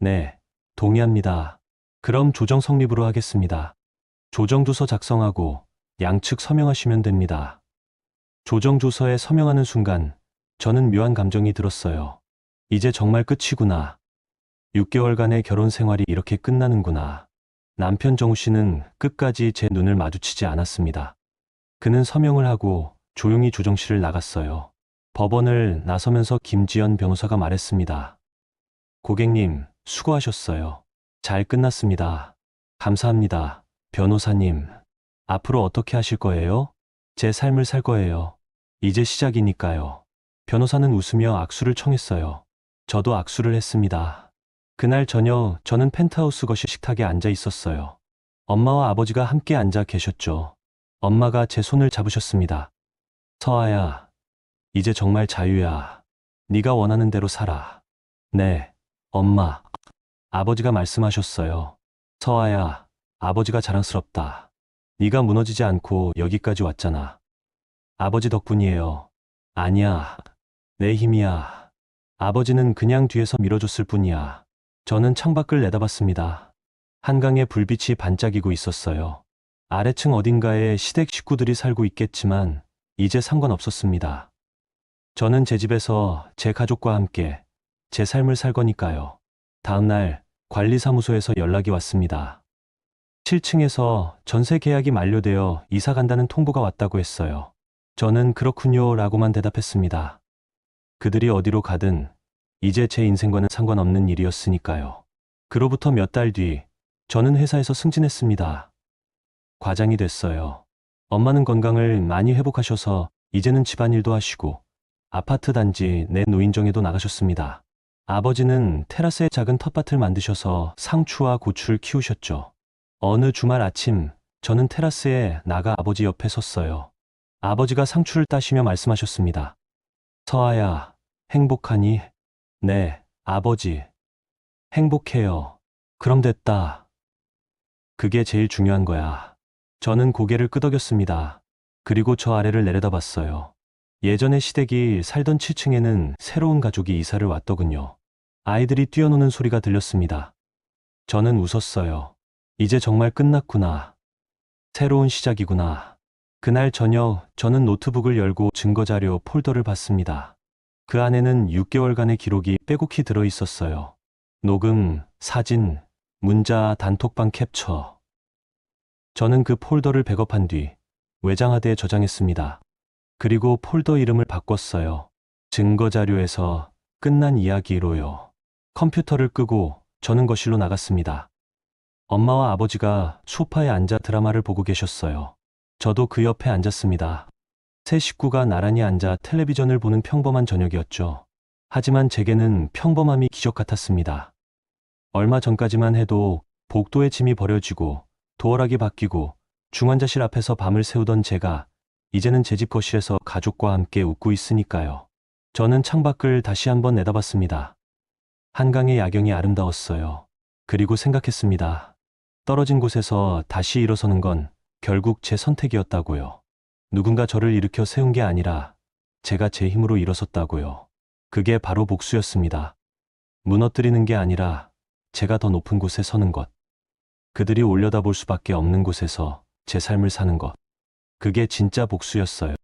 [SPEAKER 2] 네, 동의합니다. 그럼 조정 성립으로 하겠습니다. 조정조서 작성하고 양측 서명하시면 됩니다. 조정조서에 서명하는 순간 저는 묘한 감정이 들었어요. 이제 정말 끝이구나. 6개월간의 결혼 생활이 이렇게 끝나는구나. 남편 정우 씨는 끝까지 제 눈을 마주치지 않았습니다. 그는 서명을 하고 조용히 조정실을 나갔어요. 법원을 나서면서 김지연 변호사가 말했습니다. 고객님, 수고하셨어요. 잘 끝났습니다. 감사합니다. 변호사님, 앞으로 어떻게 하실 거예요? 제 삶을 살 거예요. 이제 시작이니까요. 변호사는 웃으며 악수를 청했어요. 저도 악수를 했습니다. 그날 저녁 저는 펜트하우스 거실 식탁에 앉아 있었어요. 엄마와 아버지가 함께 앉아 계셨죠. 엄마가 제 손을 잡으셨습니다. 서아야, 이제 정말 자유야. 네가 원하는 대로 살아. 네, 엄마. 아버지가 말씀하셨어요. 서아야, 아버지가 자랑스럽다. 네가 무너지지 않고 여기까지 왔잖아. 아버지 덕분이에요. 아니야, 내 힘이야. 아버지는 그냥 뒤에서 밀어줬을 뿐이야. 저는 창밖을 내다봤습니다. 한강에 불빛이 반짝이고 있었어요. 아래층 어딘가에 시댁 식구들이 살고 있겠지만 이제 상관없었습니다. 저는 제 집에서 제 가족과 함께 제 삶을 살 거니까요. 다음 날 관리사무소에서 연락이 왔습니다. 7층에서 전세 계약이 만료되어 이사 간다는 통보가 왔다고 했어요. 저는 그렇군요 라고만 대답했습니다. 그들이 어디로 가든 이제 제 인생과는 상관없는 일이었으니까요. 그로부터 몇 달 뒤 저는 회사에서 승진했습니다. 과장이 됐어요. 엄마는 건강을 많이 회복하셔서 이제는 집안일도 하시고 아파트 단지 내 노인정에도 나가셨습니다. 아버지는 테라스에 작은 텃밭을 만드셔서 상추와 고추를 키우셨죠. 어느 주말 아침 저는 테라스에 나가 아버지 옆에 섰어요. 아버지가 상추를 따시며 말씀하셨습니다. 서아야, 행복하니? 네, 아버지. 행복해요. 그럼 됐다. 그게 제일 중요한 거야. 저는 고개를 끄덕였습니다. 그리고 저 아래를 내려다봤어요. 예전에 시댁이 살던 7층에는 새로운 가족이 이사를 왔더군요. 아이들이 뛰어노는 소리가 들렸습니다. 저는 웃었어요. 이제 정말 끝났구나. 새로운 시작이구나. 그날 저녁 저는 노트북을 열고 증거자료 폴더를 봤습니다. 그 안에는 6개월간의 기록이 빼곡히 들어 있었어요. 녹음, 사진, 문자, 단톡방 캡처. 저는 그 폴더를 백업한 뒤 외장하드에 저장했습니다. 그리고 폴더 이름을 바꿨어요. 증거자료에서 끝난 이야기로요. 컴퓨터를 끄고 저는 거실로 나갔습니다. 엄마와 아버지가 소파에 앉아 드라마를 보고 계셨어요. 저도 그 옆에 앉았습니다. 세 식구가 나란히 앉아 텔레비전을 보는 평범한 저녁이었죠. 하지만 제게는 평범함이 기적 같았습니다. 얼마 전까지만 해도 복도에 짐이 버려지고 도어락이 바뀌고 중환자실 앞에서 밤을 새우던 제가 이제는 제 집 거실에서 가족과 함께 웃고 있으니까요. 저는 창밖을 다시 한번 내다봤습니다. 한강의 야경이 아름다웠어요. 그리고 생각했습니다. 떨어진 곳에서 다시 일어서는 건 결국 제 선택이었다고요. 누군가 저를 일으켜 세운 게 아니라 제가 제 힘으로 일어섰다고요. 그게 바로 복수였습니다. 무너뜨리는 게 아니라 제가 더 높은 곳에 서는 것. 그들이 올려다볼 수밖에 없는 곳에서 제 삶을 사는 것. 그게 진짜 복수였어요.